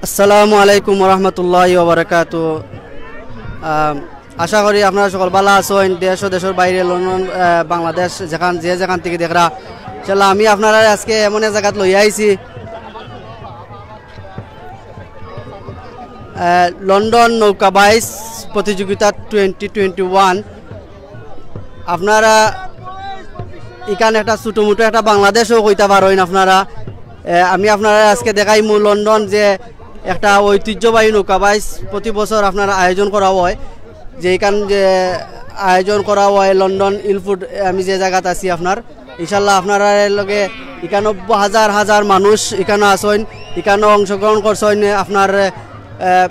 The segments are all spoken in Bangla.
আসসালামু আলাইকুম ওরহমতুল্লাহি ওয়াবারাকাতুহু। আশা করি আপনারা সকল ভালো আছেন। দেশ ও দেশের বাইরে, লন্ডন, বাংলাদেশ, যেখান থেকে দেখরা, ইনশাআল্লাহ আমি আপনারা আজকে এমন এক জায়গাত লই আইছি, লন্ডন নৌকা বাইচ প্রতিযোগিতা 2021। আপনারা এখানে একটা ছোটো মোটো একটা বাংলাদেশও কইতে পারেন আপনারা। আমি আপনারা আজকে দেখাইমু লন্ডন যে একটা ঐতিহ্যবাহী নৌকা বাইচ প্রতি বছর আপনারা আয়োজন করা হয়, যে এখান যে আয়োজন করা হয় লন্ডন ইলফুড। আমি যে জায়গাতে আছি আপনার, ইনশাল্লাহ আপনারা লগে এখানে হাজার হাজার মানুষ এখানে আসেন, এখানে অংশগ্রহণ করছেন। আপনার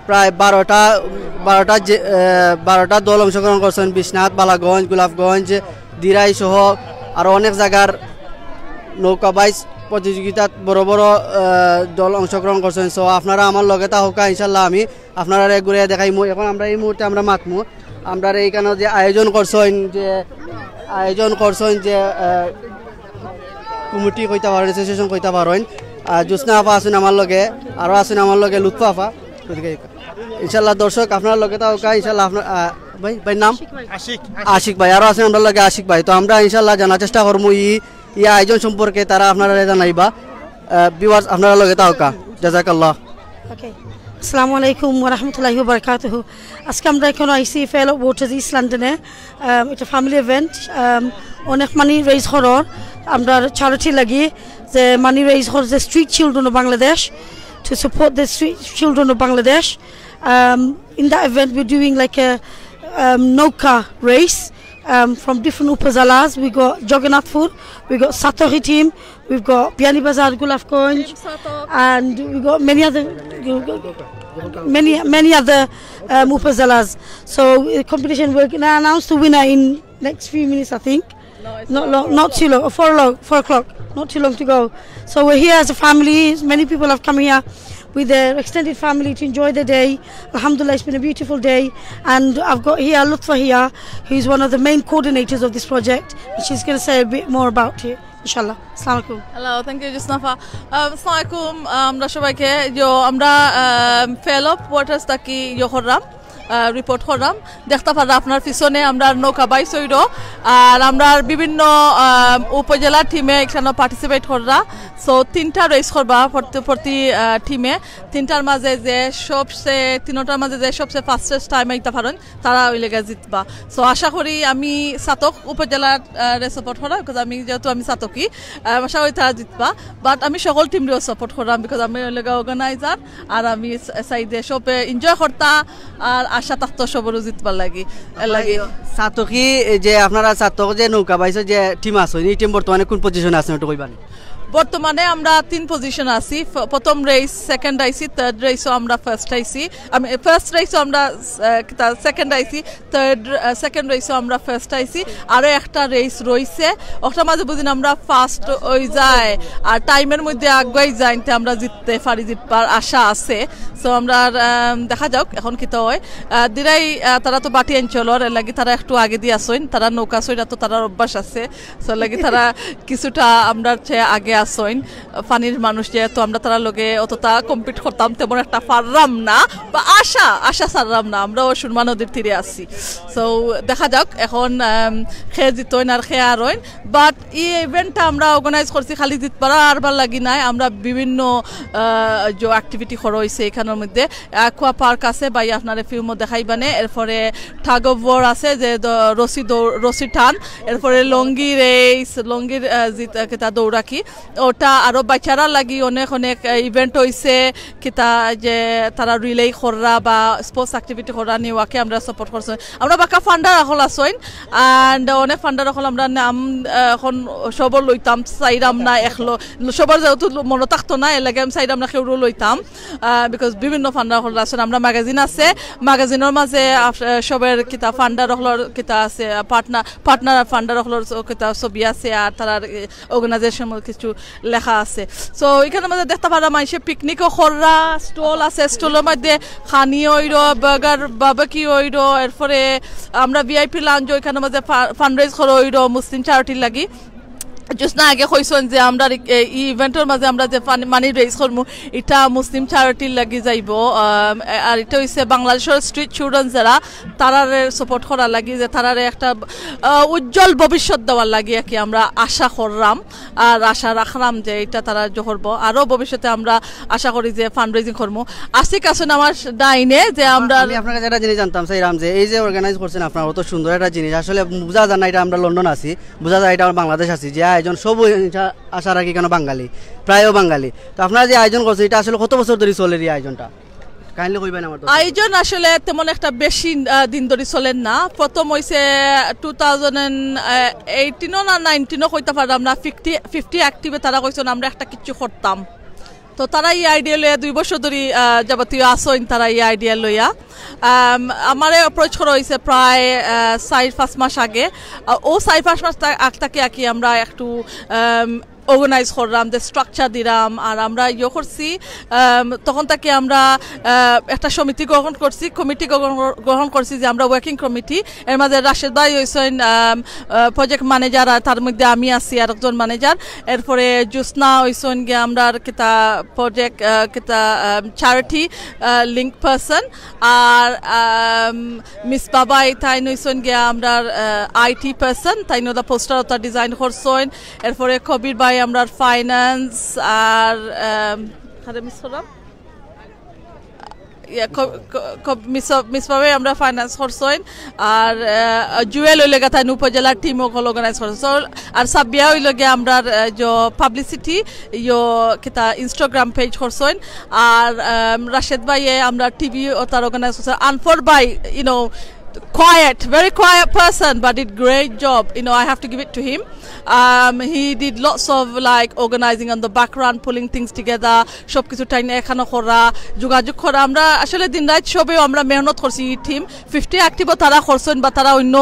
প্রায় 12টা দল অংশগ্রহণ করছেন। বিশ্বনাথ, বালাগঞ্জ, গোলাপগঞ্জ, দিরাই সহ আরও অনেক জায়গার নৌকা বাইচ প্রতিযোগিতাত বড় বড় দল অংশগ্রহণ করছেন। সো আপনারা আমার লগে থাকা, ইনশাল্লাহ আমি আপনারা ঘুরে দেখাইমু। এখন আমরা এই মুহূর্তে আমরা মাতমু আমরা এইখানে যে আয়োজন করছেন যে কমিটি কইতে পারেন, অ্যাসোসিয়েশন কইতে পারেন। জোৎস্না আপা আছেন আমার লগে, আরও আছেন আমার লগে লুৎফা আপা। ইনশাল্লাহ দর্শক আপনার লগে থাকা, ইনশাল্লাহ আপনার ভাই নাম আশিক ভাই, আরও আছেন আমরা লগে আশিক ভাই। তো আমরা ইনশাল্লাহ জানার চেষ্টা করবো ই আয়োজন সম্পর্কে, তারা আপনারা জানাইবা। ভিউয়ার্স আপনারা লগে থাকা, জাযাকাল্লাহ। ওকে, আসসালামু আলাইকুম ওয়া রাহমাতুল্লাহি ওয়া বারাকাতুহু। আজকে আমরা এখানে আইসি ফেল অফ ওয়াটার্স ইস্ট লন্ডনে। এটা ফ্যামিলি ইভেন্ট, অনেক মানি রেইজ করার আমরা চ্যারিটি লাগি, যে মানি রেইজ করার যে street children of Bangladesh, to support the street children of Bangladesh. In that event we're doing like a Nauka race from different upazalas. We got Jagannathpur, we got Satori team, we've got Biani Bazar, Gulafganj, and we got many other upazalas. So the competition, we're going to announce the winner in next few minutes, I think. Not too long, 4 o'clock, not too long to go. So we're here as a family. Many people have come here with their extended family to enjoy the day. Alhamdulillah, it's been a beautiful day, and I've got here Lutfa here, who's one of the main coordinators of this project, and she's going to say a bit more about it, inshallah. Assalamu alaikum. Hello, thank you Jusnafa. Assalamu alaikum. Amra shobaike jo amra fellow waters taki yo করলাম, রিপোর্ট করলাম। দেখতে পারা আপনার পিছনে আমরা নৌকা বাইচ হইল, আর আমরা বিভিন্ন উপজেলা টিমে এখানে পার্টিসিপেট কররা। সো 3টা রেস করবা প্রতি টিমে। 3টার মাঝে যে সবচেয়ে ফাস্টেস্ট টাইম আইতে পারেন তারা ওই লেগে জিতবা। সো আশা করি আমি সাতক উপজেলার সাপোর্ট করা, বিকজ আমি যেহেতু আমি সাতকি, আশা করি তারা জিতবা। বাট আমি সকল টিমরেও সাপোর্ট করলাম, বিকজ আমি ওই লেগে অর্গানাইজার, আর আমি চাইদে সব এনজয় করতা, আর আশা থাকতো সবরও জিতবার লাগি। সাতকি যে আপনারা সাতক যে নৌকা বাইচের যে টিম আছে, এই টিম বর্তমানে কোন পজিশনে আছে একটু কইবানি? বর্তমানে আমরা 3 পজিশন আছি। প্রথম রেস, সেকেন্ড আইসি, থার্ড রেসও আমরা ফার্স্ট আইসি। আমি ফার্স্ট রেসও আমরা সেকেন্ড আইসি, সেকেন্ড রেসও আমরা ফার্স্ট আইসি। আরও একটা রেস রয়েছে, ওটার মাঝে বুঝিন আমরা ফার্স্ট হয়ে যায়, আর টাইমের মধ্যে আগুয়াই যাই, আমরা জিততে পারি, জিতবার আশা আছে। সো আমরা দেখা যাক এখন কি তো হয়। দিরাই তারা তো বাটি অঞ্চলের, এর লাগি তারা একটু আগে দিয়ে আসেন, তারা নৌকা সইটা তো তারা অভ্যাস আছে। সো লাগি তারা কিছুটা আমরা আগে আসইন। পানির মানুষ যেহেতু আমরা তারা লগে অতটা কম্পিট করতাম তেমন একটা পারলাম না, বা আশা ছাড়লাম না, আমরাও সুরমা নদীর তীরে আছি। সো দেখা যাক এখন খেয়ে জিতইন আর খেয়ে আরইন। বাট এই ইভেন্টটা আমরা অর্গানাইজ করছি খালি জিতবার আরবার লাগি নাই, আমরা বিভিন্ন যে অ্যাক্টিভিটি করা হয়েছে এখানের মধ্যে। অ্যাকোয়া পার্ক আছে, বাই আপনার ফিল্মও দেখাইবানে। এরপরে টাগ অফ ওয়ার আছে, যে রশি টান। এরপরে লঙ্গি রেস, লঙ্গির কিতা দৌড়াকি, ওটা আরও বাচ্চারা লাগি অনেক ইভেন্ট হয়েছে, কিতা যে তারা রিলে করা বা স্পোর্টস অ্যাক্টিভিটি করা নিওয়াকে আমরা সাপোর্ট করছি। আমরা বাকা ফান্ডার এখন আসইন, অ্যান্ড অনেক ফান্ডার এখন আমরা নাম এখন সবর লইতাম, চাইরাম না এখলো সবার যেহেতু মনে থাকতো না, এর লাগে আমি চাইরাম না কেউ লইতাম, বিকজ বিভিন্ন ফান্ডার হল আসেন। আমরা ম্যাগাজিন আছে, ম্যাগাজিনের মাঝে সবের কিতা ফান্ডার হলর কিতা আছে, পার্টনার ফান্ডার হলর কিতা ছবি আছে, আর তার অর্গানাইজেশন কিছু লেখা আছে। সো এখানের মধ্যে দেখতে পারা মানুষে পিকনিকও কররা, স্টল আছে, স্টলের মধ্যে খানি হইল, বার্গার বাবাকি হইল। এরপরে আমরা ভিআইপি লাউঞ্জ, ওইখানের মধ্যে ফান্ড রেজ করা হইল মুসলিম চ্যারিটির লাগি। জোসনা আগে কইছেন যে আমরা এই ইভেন্টের মাঝে আমরা যে মানি রেজ করবো এটা মুসলিম চ্যারিটির লাগি যাইব আর এটা হইছে বাংলাদেশের স্ট্রিট চিলড্রেন যারা তারারে সাপোর্ট করার লাগি যে তারারে একটা উজ্জ্বল ভবিষ্যৎ দেওয়ার লাগি কি আমরা আশা করলাম আর আশা রাখলাম যে এটা তারা করবো আরো ভবিষ্যতে আমরা আশা করি যে ফান্ড রেজিং করবো আশিক আছেন আমার ডাইনে যে আমরা আমি আপনার কাছে একটা জিনিস জানতাম চাইলাম যে এই যে অর্গানাইজ করছেন আপনার অত সুন্দর একটা জিনিস আসলে বোঝা যায় না এটা আমরা লন্ডন আছি বোঝা যায় এটা বাংলাদেশ আছি যে আয়োজন সব আশা রাখি কেন বাঙালি প্রায়ও বাঙালি তো আপনারা যে আয়োজন করছে এটা আসলে কত বছর ধরে চলে এই আয়োজনটা কাইন্ডলি কইবেন আমার আয়োজন আসলে তেমন একটা বেশি দিন ধরে চলেন না প্রথম হইছে 2018 না 19 কইতে পারলাম না 50 অ্যাক্টিভে তারা কইছেন আমরা একটা কিছু করতাম তো তারা এই আইডিয়া লইয়া 2 বছর ধরে যাবতীয় আসইন তারা এই আইডিয়া লইয়া আমারে অ্যাপ্রোচ করা হয়েছে প্রায় 4-5 মাস আগে ও 4-5 মাস আগটাকে কি আমরা একটু অর্গানাইজ করলাম যে স্ট্রাকচার দিলাম আর আমরা করছি তখন তাকে আমরা একটা সমিতি কমিটি গ্রহণ করছি যে আমরা ওয়ার্কিং কমিটি এর মাঝে রাশেদ ভাই হয়েছেন প্রজেক্ট ম্যানেজার আর তার মধ্যে আমি আছি আর একজন ম্যানেজার এরপরে জোসনা হয়েছেন গিয়ে আমরা কিতা প্রজেক্ট কিতা চ্যারিটি লিঙ্ক পার্সন আর মিস বাবাই তাই হয়েছেন গিয়ে আমরা আইটি পার্সন তাই নদা পোস্টার ওটা ডিজাইন করছেন এরপরে কবির ভাই আমরা ফাইন্যান্স আর মিস করলাম মিস পাবে আমরা ফাইন্যান্স করছেন আর জুয়েল হইলে গা তাই উপজেলার টিম ওগুলো অর্গানাইজ করছে আর সাবিয়া হইলে গিয়ে আমরা যে পাবলিসিটি কিতা ইনস্টাগ্রাম পেজ করছেন আর রাশেদ ভাইয়ে আমরা টিভি ও তার অর্গানাইজ করছে আনফর ভাই very quiet person but did great job I have to give it to him he did lots of like organizing on the background pulling things together সব কিছু টাইম এখানে করা যোগাযোগ করা আমরা আসলে দিন রাত সবে আমরা মেহনত করছি টিম 50 অ্যাক্টিভ তারা করছেন বা তারা অন্য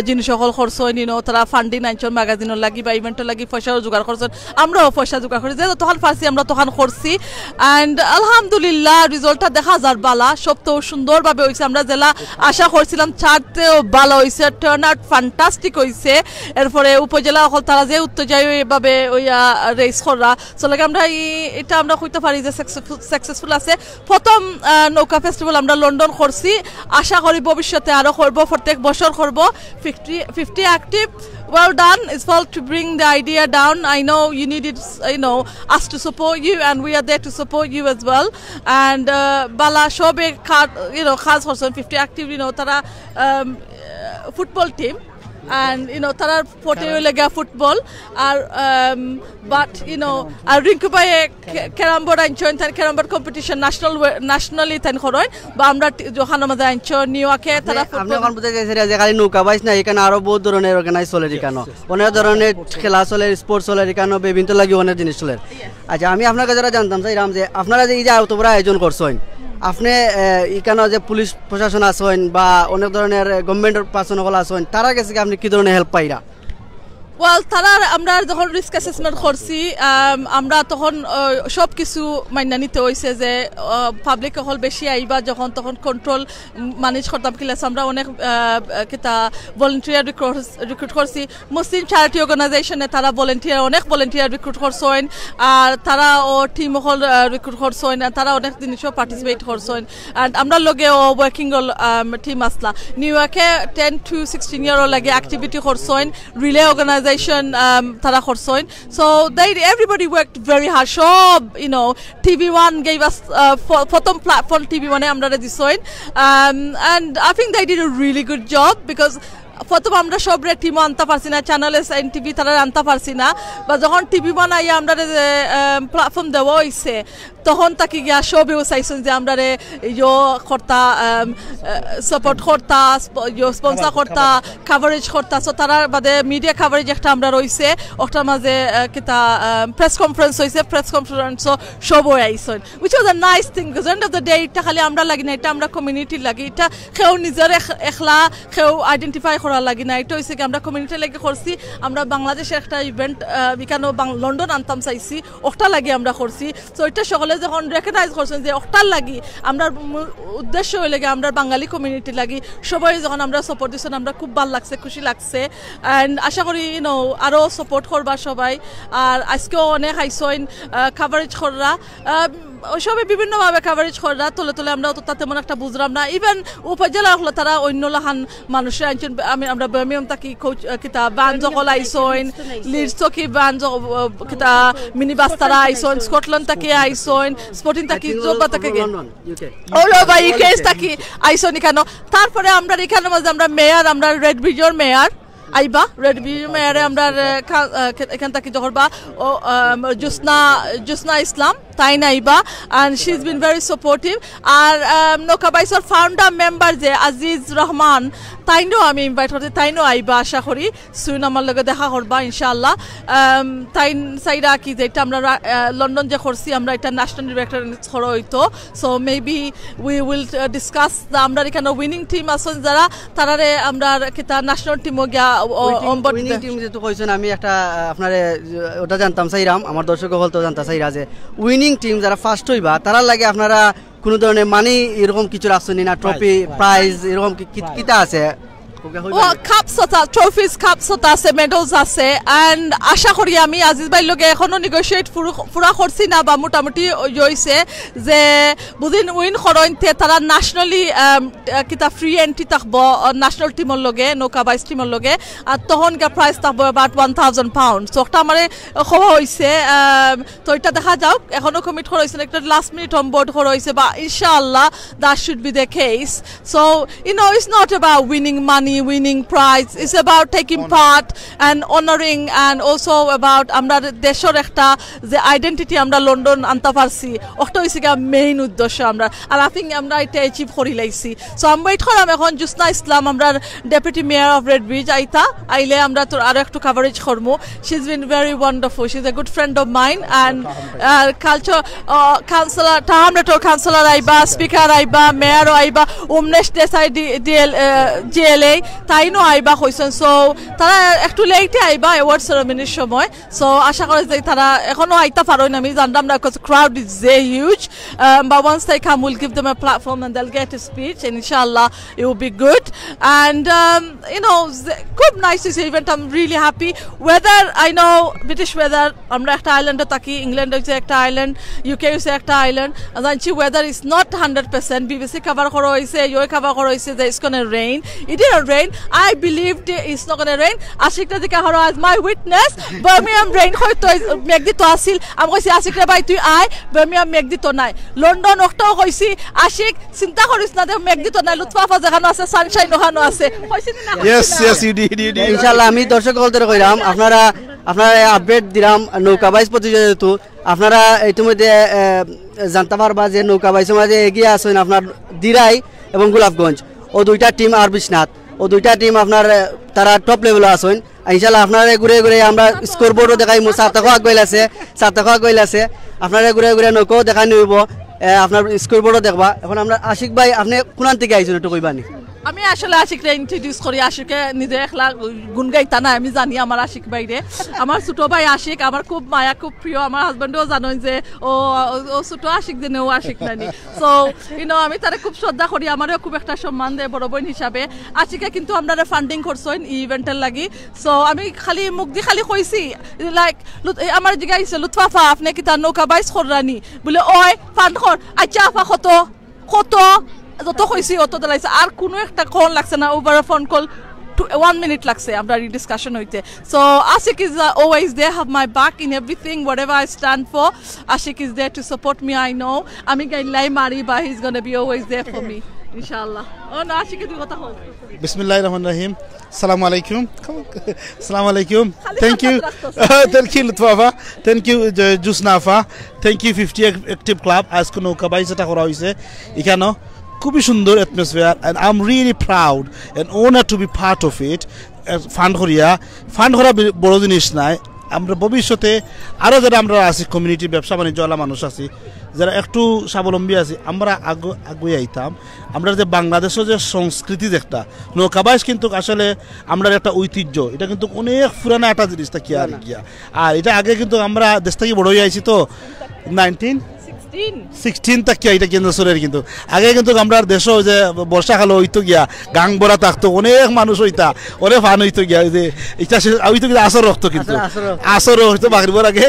জিনিস সকল করছেন তারা ফান্ডিং আনছেন ম্যাগাজিনের লাগি বা ইভেন্টের লাগি পয়সাও জোগাড় করছেন আমরাও পয়সা জোগাড় করি যেহেতু তখন ফার্সি আমরা তখন করছি অ্যান্ড আলহামদুলিল্লাহ রিজল্টটা দেখা যার বালা সব তো সুন্দরভাবে হয়েছে আমরা জেলা আশা করছিলাম চারতেও ভালো হয়েছে টার্ন আউট ফ্যান্টাস্টিক হয়েছে এরপরে উপজেলা হল তারা যে উত্তরজয় এভাবে রেস করা চলে আমরা এটা আমরা কইতে পারি যে সাকসেসফুল আছে প্রথম নৌকা ফেস্টিভ্যাল আমরা লন্ডন করছি আশা করি ভবিষ্যতে আরো করব প্রত্যেক বছর করব 50 active well done it's well to bring the idea down I know you needed us to support you and we are there to support you as well and bala shobe khas person 50 active tara football team and tara forte lega football আর but আর রিঙ্কু ভাই ক্যারাম বোর্ড আনছেন তার ক্যারাম বোর্ড কম্পিটিশন ন্যাশনালি তান করেন বা আমরা যখন আমাদের আনছেন নিউইয়র্কে তারা আপনি এখন বুঝতে চাইছেন যে খালি নৌকা বাইস না এখানে আরো বহুত ধরনের অর্গানাইজ চলে এখানে অনেক ধরনের খেলা চলে স্পোর্টস চলে এখানে বিভিন্ন লাগি অনেক জিনিস চলে আচ্ছা আমি আপনার কাছে জানতাম চাইলাম যে আপনারা যে এই যে এত বড় আয়োজন করছেন আপনি এখানে যে পুলিশ প্রশাসন আছেন বা অনেক ধরনের গভর্নমেন্টের পার্সন হল আছেন তারা কাছে আপনি কি ধরনের হেল্প পাইরা ওয়েল তারা আমরা যখন রিস্ক অ্যাসেসমেন্ট করছি আমরা তখন সব কিছু মান্য নিতে হয়েছে যে পাবলিক হল বেশি আইবা যখন তখন কন্ট্রোল ম্যানেজ করতাম কিলাস আমরা অনেক কিতা ভলেন্টিয়ার রিক্রুট করছি মুসলিম চ্যারিটি অর্গানাইজেশনে তারা অনেক ভলেন্টিয়ার রিক্রুট করছেন আর তারা ও টিম হল রিক্রুট করছেন তারা অনেক জিনিসও পার্টিসিপেট করছেন অ্যান্ড আমরা লগে ও ওয়ার্কিং টিম আসলা নিউইয়র্কে 10 to 16 ইয়ার লাগে অ্যাক্টিভিটি করছেন রিলে organisation tara khorsoin so everybody worked very hard shob TV1 gave us photom platform TV1 e amra disoin and I think they did a really good job because প্রথম আমরা সবরে টিম আনতে পারছি না চ্যানেল NTV তারা আনতে পারছি না বা যখন টিভি বানাই আমরা প্ল্যাটফর্ম দেওয়া হয়েছে তখন তাকে গিয়া সবেও চাইছেন যে আমরা কর্তা সাপোর্ট কর্তা স্পন্সর কর্তা কাভারেজ কর্তা সো তারা বাদে মিডিয়া কাভারেজ একটা আমরা রয়েছে ওটার মাঝে কিতা প্রেস কনফারেন্স হয়েছে প্রেস কনফারেন্সও সবও আইসেন which was a nice thing because end of the day এটা খালি আমরা লাগি না এটা আমরা কমিউনিটির লাগি এটা কেউ নিজের একলা কেউ আইডেন্টিফাই করার লাগি না, এটা হয়েছে কি আমরা কমিউনিটি লাগে করছি, আমরা বাংলাদেশে একটা ইভেন্ট এখানে লন্ডন আনতাম চাইছি, ওটা লাগি আমরা করছি। সো এটা সকলে যখন রেকগনাইজ করছেন যে ওটার লাগি আমরা উদ্দেশ্য হয়ে লাগে আমরা বাঙালি কমিউনিটি লাগি সবাই যখন আমরা সাপোর্ট দিচ্ছেন, আমরা খুব ভালো লাগছে, খুশি লাগছে। অ্যান্ড আশা করি আরও সাপোর্ট করবা সবাই। আর আজকেও অনেক আইসইন কাভারেজ কররা, সবাই বিভিন্নভাবে কাভারেজ করা, তোলে তোলে আমরা তো তেমন একটা বুঝলাম না। ইভেন উপজেলা হলো তারা অন্য লাহান মানুষের আনছেন, আমরা বার্মিয়াম থাকি কিতা বান সকল আইসইন, লিডস থাকি বান কিতা মিনি বাস তারা আইসইন, স্কটল্যান্ড থাকি আইসইন, স্পোর্টিং থাকি জোবা থাকি অল ওভার ইউকে থাকি আইসইন এখানে। তারপরে আমরা এখানে মাঝে আমরা মেয়র, আমরা রেড ব্রিজের মেয়র আইবা, রেড ব্রিজ মেয়রে আমরা এখান থেকে যখন বা জুসনা ইসলাম তাই নাইবা, and she's been very supportive. আর নৌকাবাইসের ফাউন্ডার মেম্বার যে আজিজ রহমান তাইনও আমি ইনভাইট করতে, তাইনও আইবা আশা করি সুইন আমার লগে দেখা করবা ইনশাআল্লাহ। তাইন সাইরা কি যে এটা আমরা লন্ডন যে করছি আমরা এটা ন্যাশনাল ডিরেক্টর করা হইতো। So maybe we will discuss আমরা এখানে উইনিং টিম আছেন যারা তারারে আমরা কিতা ন্যাশনাল টিমও গিয়া উইনিং টিম যেহেতু কইছেন, আমি একটা আপনার ওটা জানতাম চাইরাম, আমার দর্শক হল তো জানতে চাইরা যে উইনিং টিম যারা ফার্স্ট হইবা তারা লাগে আপনারা কোনো ধরনের মানি এরকম কিছু রাখছেন না, ট্রফি প্রাইজ এরকম কিতা আছে? কাপস ট্রফিজ কাপস আছে, মেডেলস আছে। অ্যান্ড আশা করি আমি আজিজ ভাইয়ের লগে এখনো নেগোশিয়েট পুরা করছি না বা মোটামুটি হয়েছে যে বুদিন উইন করেনতে তারা ন্যাশনালি কিতা ফ্রি এন্ট্রি থাকবো ন্যাশনাল টিমের লগে, নৌকা বাইস টিমের লগে। আর তখন প্রাইস থাকবো অ্যাবাউট £1000। সো একটা আমার খোয়া হয়েছে, তো এটা দেখা যাক, এখনো কমিট করা হয়েছে, একটা লাস্ট মিনিট অন বোর্ড করা হয়েছে বা ইনশাআল্লাহ that should be the case. So it's not about winning money, winning prize, it's about taking part and honoring, and also about আমরা দেশের একটা যে আইডেন্টিটি আমরা লন্ডন আনতে পারছি, ওটা হইছে কি মেইন উদ্দেশ্য আমরা। আর আই থিঙ্ক আমরা এটা অ্যাচিভ করি লাইছি। সো আমি ওয়েট করলাম এখন জুসনা ইসলাম আমরা deputy mayor of Red Bridge আইলে আমরা তো আরো একটু কভারেজ করবো। She is been very wonderful, she is a good friend of mine. And culture councillor টাহামলেটর কাউন্সিলর আইবা, স্পিকার আইবা, মেয়রও আইবা, উমনেশ দেশাই জিএলএ তাইনো আইবা কইছেন। সো তারা একটু লেটে আইবা অ্যাওয়ার্ড সেরেমনির সময়। সো আশা করি যে তারা এখনো আইতা পারেন, আমি জানলাম না, because crowd is very huge. But once they come, we'll give them a platform and they'll get a speech, and inshallah it will be good. And খুব nice this event. I'm really happy. Weather, I know British weather, আমরা একটা আইল্যান্ডে থাকি, ইংল্যান্ড হচ্ছে একটা আইল্যান্ড, ইউকে হচ্ছে একটা আইল্যান্ড। জানছি weather is not 100%. BBC cover করা হয়েছে, ইউএ cover করা হয়েছে that it's gonna rain. It didn't rain. I believed it's not gonna rain. আশিকটা দিকে হলো as my witness. Birmingham rain হয়তো মেঘ দিত আসিল, আমি কইছি আশিকরা ভাই তুই আয়, বার্মিয়াম মেঘ দিত নাই। লন্ডন ওটাও কইছি আশিক চিন্তা করিস না, মেঘ দিত নাই, লুৎফাফা যেখানে আছে সানশাইন ওখানে আছে। Yes, you did. ইনশাআল্লাহ আমি দর্শক হলতে কইলাম আপনারা আপডেট দিলাম নৌকা বাইস প্রতিযোগিতা। আপনারা ইতিমধ্যে জানতে পারবা যে নৌকা বাইসের মাঝে এগিয়ে আসেন আপনার দিরাই এবং গোলাপগঞ্জ, ও দুইটা টিম আর বিশ্বনাথ, ও দুইটা টিম আপনার তারা টপ লেভেলে আসেন। ইনশাআল্লাহ আপনারা ঘুরে ঘুরে আমরা স্কোর বোর্ডও দেখাই, সাতটাকো আগবাইল আছে, আপনারা ঘুরে ঘুরে নৌকাও দেখাই নিব, আপনার স্কোর বোর্ডও দেখবা। এখন আমরা আশিক ভাই আপনি কোনান থেকে আইছেন একটু কইবানি? আমি আসলে আশিকরে ইন্ট্রোডিউস করি, আশিকে নিজে একলা গুণ গাইতা না, আমি জানি আমার আশিক বাইরে, আমার ছোট ভাই আশিক, আমার খুব মায়া, খুব প্রিয়। আমার হাজবেন্ডও জানেন যে ও ছোট আশিক যে ও আশিক নানি। সো আমি তারে খুব শ্রদ্ধা করি, আমারও খুব একটা সম্মান দেয় বড় বোন হিসাবে। আশিকে কিন্তু আমরা ফান্ডিং করছেন ই ইভেন্টের লাগি। সো আমি খালি মুখ দিয়ে খালি কইছি লাইক আমার জিজ্ঞাসা লুৎফাফা আপনি কি তার নৌকা বাইস কররানি বলে ওই ফান্ড কর, আচ্ছা আফা কত যত কইছি অত দিলাইছে, আর কোনো একটা কল লাগছে না, ওভার ফোন কল 1 minute লাগছে আমরা ডিসকাশন হইতে। So Ashik is always there, have my back in everything, whatever I stand for. Ashik is there to support me, I know. আমি গাইলাই মারি, but he's going to be always there for me, inshallah. Oh no, Ashik di কথা হল। Bismillahir Rahmanir Rahim. Assalamu alaikum. Assalamu alaikum. Thank you. Thank you Lutfafa. Thank you Jusnafa. Thank you 50 Active Club. আজকে নৌকা বাইসটা করা হইছে এখানে, খুবই সুন্দর atmosphere, and I'm really proud and honored to be part of it. Fund করা বড় জিনিস নাই, আমরা ভবিষ্যতে আরও যারা আমরা আছি কমিউনিটি ব্যবসা বাণিজ্যওয়ালা মানুষ আছি যারা একটু স্বাবলম্বী আছি আমরা আগুয়ে আইতাম আমরা যে বাংলাদেশের যে সংস্কৃতি একটা নৌকাবাস কিন্তু আসলে আমরা একটা ঐতিহ্য এটা কিন্তু অনেক পুরানো একটা জিনিস থাকি আর গিয়া আর এটা আগে কিন্তু আমরা দেশ থেকে বড় হয়ে আইছি তো 16 তাকিয়া এটা কেন্দ্র সরের কিন্তু আগে কিন্তু আমরা দেশও যে বর্ষাকাল হইতো গিয়া গাং ভরা থাকতো অনেক মানুষ হইতা অনেক ফান হইতো গিয়া যে এটা হইতো গিয়া আসর রক্ত কিন্তু আসর হইতো বাকরিবার আগে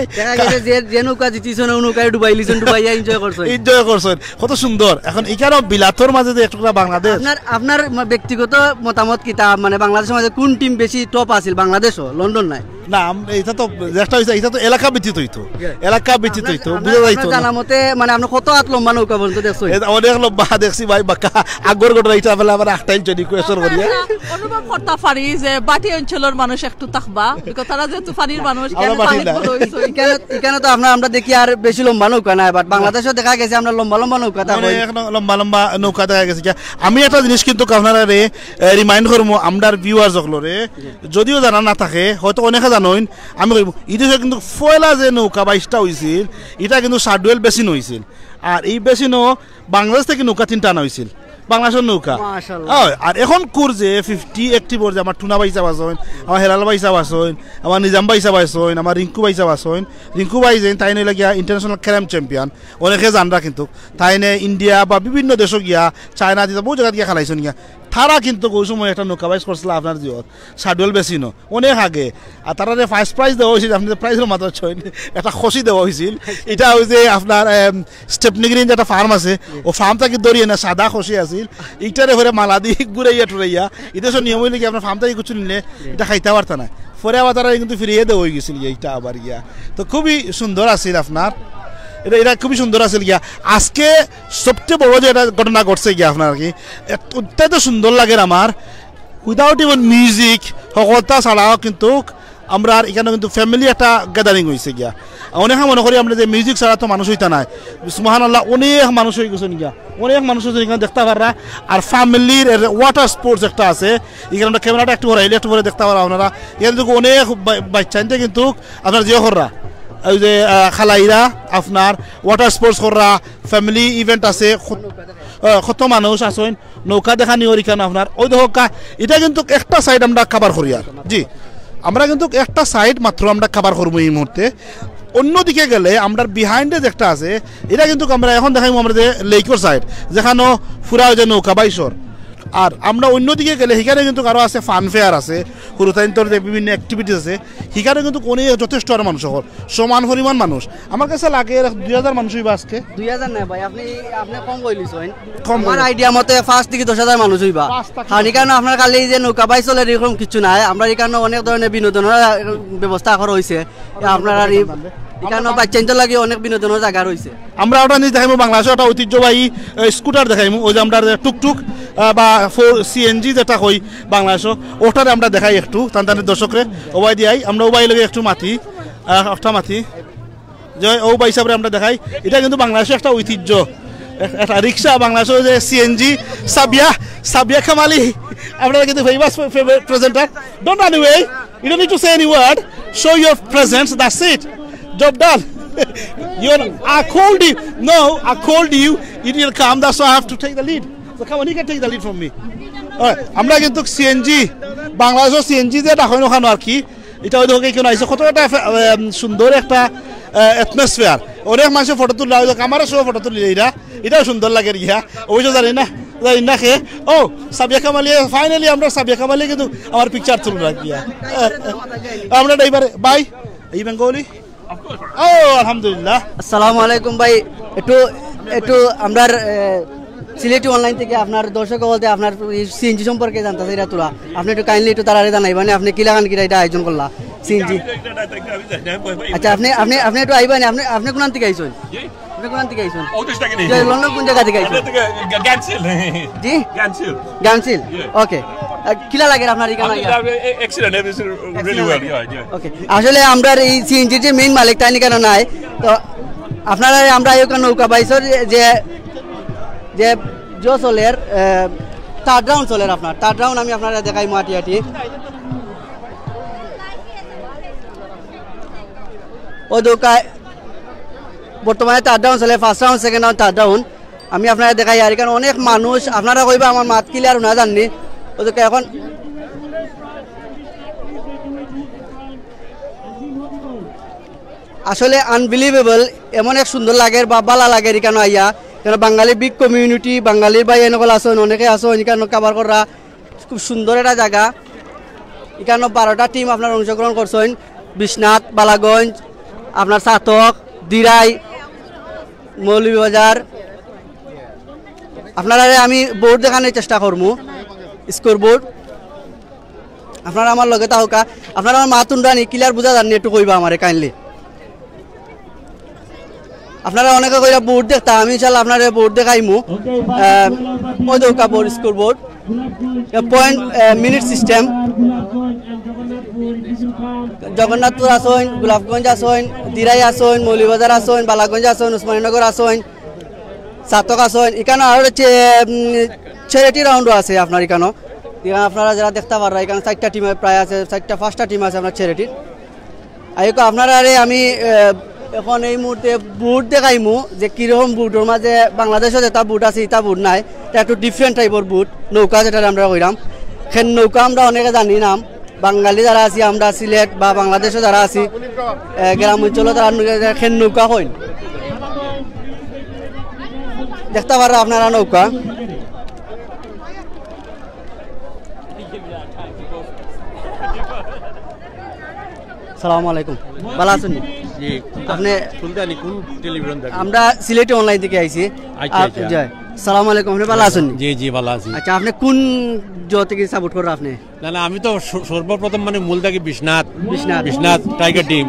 যে নৌকা জিতিছেন নৌকায় ডুবাইলিছেন ডুবাইয়া এনজয় করছেন কত সুন্দর এখন এখানে বিলাতর মাঝে যে একটা বাংলাদেশ আপনার ব্যক্তিগত মতামত কি তা মানে বাংলাদেশের মাঝে কোন টিম বেশি টপ আছিল বাংলাদেশও লন্ডন নাই না এটা তো যেটা হইছে এটা তো এলাকা ভিত্তিক হইতো এলাকা ভিত্তিক হইতো বুঝা যাইতো জানা মতে মানে আপনি কত হাত লম্বা নৌকা পর্যন্ত দেখছো অনেক লম্বা দেখছি ভাই বাকা আগর ঘটনা এটা ফেলে আবার আটটাই যদি কোয়েশন করি অনুভব করতে পারি যে বাটি অঞ্চলের মানুষ একটু থাকবা বিকজ তারা যে তুফানির মানুষ এখানে তো আমরা দেখি আর বেশি লম্বা নৌকা নাই বাট বাংলাদেশে দেখা গেছে আমরা লম্বা লম্বা নৌকা লম্বা লম্বা নৌকা দেখা গেছে আমি একটা জিনিস কিন্তু আপনারা রিমাইন্ড করবো আমরার ভিউয়ার্স সকলরে যদিও জানা না থাকে হয়তো অনেকে জানোইন আমি কইব এটা কিন্তু ফয়লা যে নৌকা বাইশটা হয়েছিল এটা কিন্তু সার্ডওয়েল বেসিন হয়েছিল আর এই বেসিনও বাংলাদেশ থেকে নৌকা 3টা আনা হয়েছিল বাংলাদেশের নৌকা আর এখন কুর যে 50 অ্যাক্টিভ যে আমার টুনা ভাই সাহেব আছেন আমার হেলাল ভাই সাহেব আছেন আমার নিজাম ভাই সাহেব আছেন আমার রিঙ্কু ভাই সাহেব আছেন রিঙ্কু ভাই যে তাই নিয়ে গিয়া ইন্টারন্যাশনাল ক্যারাম চ্যাম্পিয়ন অনেকে জানরা কিন্তু তাই নিয়ে ইন্ডিয়া বা বিভিন্ন দেশও গিয়া চায়না দিতে বহু জায়গা গিয়া খেলাইছেন গিয়া তারা কিন্তু ওই সময় একটা নৌকা বাইস করছিল আপনার জিওর সার্ডওয়েল বেসিনো অনেক আগে আর তারা যে ফার্স্ট প্রাইজ দেওয়া হয়েছিল আপনি প্রাইজের মাত্রা ছয় একটা খসি দেওয়া হয়েছিল এটা ওই যে আপনার স্টেপনিগ্রিন যে একটা ফার্ম আছে ও ফার্মটাকে দরিয়ে না সাদা খসি আছিল এইটারে ঘরে মালা দিয়ে ঘুরাইয়া টুরাইয়া এটা সব নিয়ম হইলে কি আপনার ফার্মটাকে কিছু নিলে এটা খাইতে পারত না পরে আবার তারা কিন্তু ফিরিয়ে দেওয়া হয়ে গেছিল এইটা আবার গিয়া তো খুবই সুন্দর আছিল আপনার এটা খুবই সুন্দর আছিল গিয়া আজকে সবচেয়ে বড় যে এটা ঘটনা ঘটছে গিয়া আপনার কি অত্যন্ত সুন্দর লাগে আমার উইদাউট ইভেন মিউজিক সকলটা ছাড়াও কিন্তু আমরা এখানে কিন্তু ফ্যামিলি একটা গ্যাদারিং হয়েছে গিয়া অনেক মনে করি আমরা যে মিউজিক ছাড়া তো মানুষ হইতা নাই সুবহানাল্লাহ অনেক মানুষ হয়ে গেছেন গিয়া অনেক মানুষ হয়েছে এখানে দেখতে পারা আর ফ্যামিলির ওয়াটার স্পোর্টস একটা আছে এখানে আমরা ক্যামেরাটা একটু ঘুরাইলে একটু পরে দেখতে পারা আপনারা এখানে কিন্তু অনেক বাচ্চা কিন্তু আপনার জিও কররা ওই যে খালাইরা আপনার ওয়াটার স্পোর্টস করা ফ্যামিলি ইভেন্ট আছে কত মানুষ আছেন নৌকা দেখা নিয়ে এখানে আপনার ওই দেখা এটা কিন্তু একটা সাইড আমরা খাবার করি আর জি আমরা কিন্তু একটা সাইড মাত্র আমরা খাবার করবো এই মুহূর্তে অন্যদিকে গেলে আমরা বিহাইন্ডে যেটা আছে এটা কিন্তু আমরা এখন দেখাইবো আমরা যে লেকর সাইড যেখানে ফুরা যে নৌকা বাইশর আর আমরা অন্যদিকে গেলে সেখানে কিন্তু আরও আছে ফান ফেয়ার আছে হুরুতাইন্তর যে বিভিন্ন অ্যাক্টিভিটিস আছে সেখানে কিন্তু কোনো যথেষ্ট আর মানুষ হল সমান পরিমাণ মানুষ আমার কাছে লাগে 2000 মানুষ হইবা আজকে 2000 না ভাই আপনি কম কইলিছেন আমার আইডিয়া মতে 5 থেকে 10000 মানুষ হইবা আর এখানে আপনার খালি যে নৌকা বাই চলে এরকম কিছু নাই আমরা এখানে অনেক ধরনের বিনোদনের ব্যবস্থা করা হয়েছে আপনার আর এখানে বাচ্চাদের লাগে অনেক বিনোদনের জায়গা রয়েছে আমরা ওটা নিয়ে দেখাইবো বাংলাদেশের একটা ঐতিহ্যবাহী স্কুটার দেখাইবো ওই যে আমরা টুকটুক বা সিএনজি যেটা কই বাংলাদেশ ওটারে আমরা দেখাই একটু তান্তানের দর্শকরে ওবাই দিয়াই আমরা ওবাই লগে একটু মাতি একটা মাতি যে ও বাই হিসাবে আমরা দেখাই এটা কিন্তু বাংলাদেশের একটা ঐতিহ্য একটা রিক্সা বাংলাদেশের যে সিএনজি সাবিয়া খামালি আপনারা কিন্তু famous presenter don't run away you don't need to say any word show your presence that's it job done. I called you. No, I called you. You didn't come. That's why I have to take the lead. So come on, you can take the lead from me. Alright, আমরা কিন্তু সিএনজি বাংলাদেশের সিএনজি যে ডাকই ওখানে আর কি এটা ওই দেখে কেন আইছে কত একটা সুন্দর একটা অ্যাটমসফিয়ার অনেক মানুষের ফটো তুললা ওই আমারও সব ফটো তুলি এটাও সুন্দর লাগে গিয়া অবশ্য জানি না খেয়ে ও সাবিয়া কামালি ফাইনালি আমরা সাবিয়া কামালি কিন্তু আমার পিকচার তুললা গিয়া আমরা এইবারে বাই এই বেঙ্গলি আলহামদুলিল্লাহ আসসালামু আলাইকুম ভাই একটু আমরা সিলেটি অনলাইন থেকে আপনার দর্শক বলতে আপনার সিএনজি সম্পর্কে জানতে চাই তোরা আপনি একটু কাইন্ডলি একটু তাড়াতাড়ি জানাইবেন আপনি কি লাগান কিরা এটা আয়োজন করলা সিএনজি আচ্ছা আপনি একটু আইবেন আপনি কোন থেকে আইছেন আপনি কোন থেকে আইছেন লন্ডন কোন জায়গা থেকে আইছেন জি গানসিল ওকে কিলা লাগে আপনার এখানে excellent really well yeah ওকে আসলে আমরা এই সিএনজি যে মেইন মালিক তাই কেন নাই তো আপনারা আমরা এখানে নৌকা বাইসর যে চলের থার্ড রাউন্ড চলের আপনার থার্ড রাউন্ড আমি আপনারা দেখাই মাটি ওই নৌকায় বর্তমানে 3 রাউন্ড চলে, 1st round 2nd round 3rd round. আমি আপনারা দেখাই আর এখানে অনেক মানুষ, আপনারা কইবা আমার মাত ক্লিয়ার না জাননি ওদেরকে এখন আসলে আনবিলিভেবল, এমন এক সুন্দর লাগে বা বালা লাগে এখানে আইয়া। কেন বাঙালি বিগ কমিউনিটি, বাঙালির ভাই এনেকল আসন, অনেকে আসন এখানে কাবার করা, খুব সুন্দর একটা জায়গা। এখানে 12টা টিম আপনার অংশগ্রহণ করছেন, বিশ্বনাথ, বালাগঞ্জ, আপনার সাতক, দিরাই, মৌলভীবাজার। আপনারা আমি বোর্ড দেখানোর চেষ্টা করবো, স্কোর বোর্ড। আপনারা আমার লগে তাহকা, আপনারা আমার মাতুনটা নি ক্লিয়ার বুঝা জানি একটু কইবা আমারে কাইন্ডলি। আপনারা অনেকে কইরা বোর্ড দেখতা, আমি ইনশাআল্লাহ আপনারা বোর্ড দেখাইমু। ওই দৌকা board, score board, point minute system. Jagannathpur আসন, গোলাপগঞ্জ আসন, দিরাই আসন, মৌলভীবাজার আসন, বালাগঞ্জ আসন, উসমানীনগর আসন, সাতক আসন। এখানে আর চ্যারিটি রাউন্ডও আছে আপনার এখানে। আপনারা যারা দেখতে পারা এখানে 4টা টিম প্রায় আছে, 5টা টিম আছে আপনার চ্যারিটির। আপনারা আমি এখন এই মুহূর্তে বুট দেখাইমু যে কিরকম বুটের মাঝে বাংলাদেশে যেটা বুট আছে এটা বুট নাই, এটা একটু ডিফারেন্ট টাইপের বুট। নৌকা যেটা আমরা কইলাম, সেন নৌকা আমরা অনেকে জানি নাম। বাঙালি যারা আছি আমরা, সিলেট বা বাংলাদেশে যারা আছি গ্রাম অঞ্চলে তারা সেন নৌকা কইন। দেখতে পারা আপনারা নৌকা। সালামু আলাইকুম, ভালো আছেন? আপনি আমরা সিলেটে অনলাইন থেকে আইছি। সালামু আলাইকুম, আপনি ভালো আছেন? জি জি ভালো আছি। আচ্ছা, আপনি কোন জয় থেকে সাপোর্ট করেন আপনি? না আমি তো সর্বপ্রথম মানে মূল থাকি বিশ্বনাথ টাইগার টিম।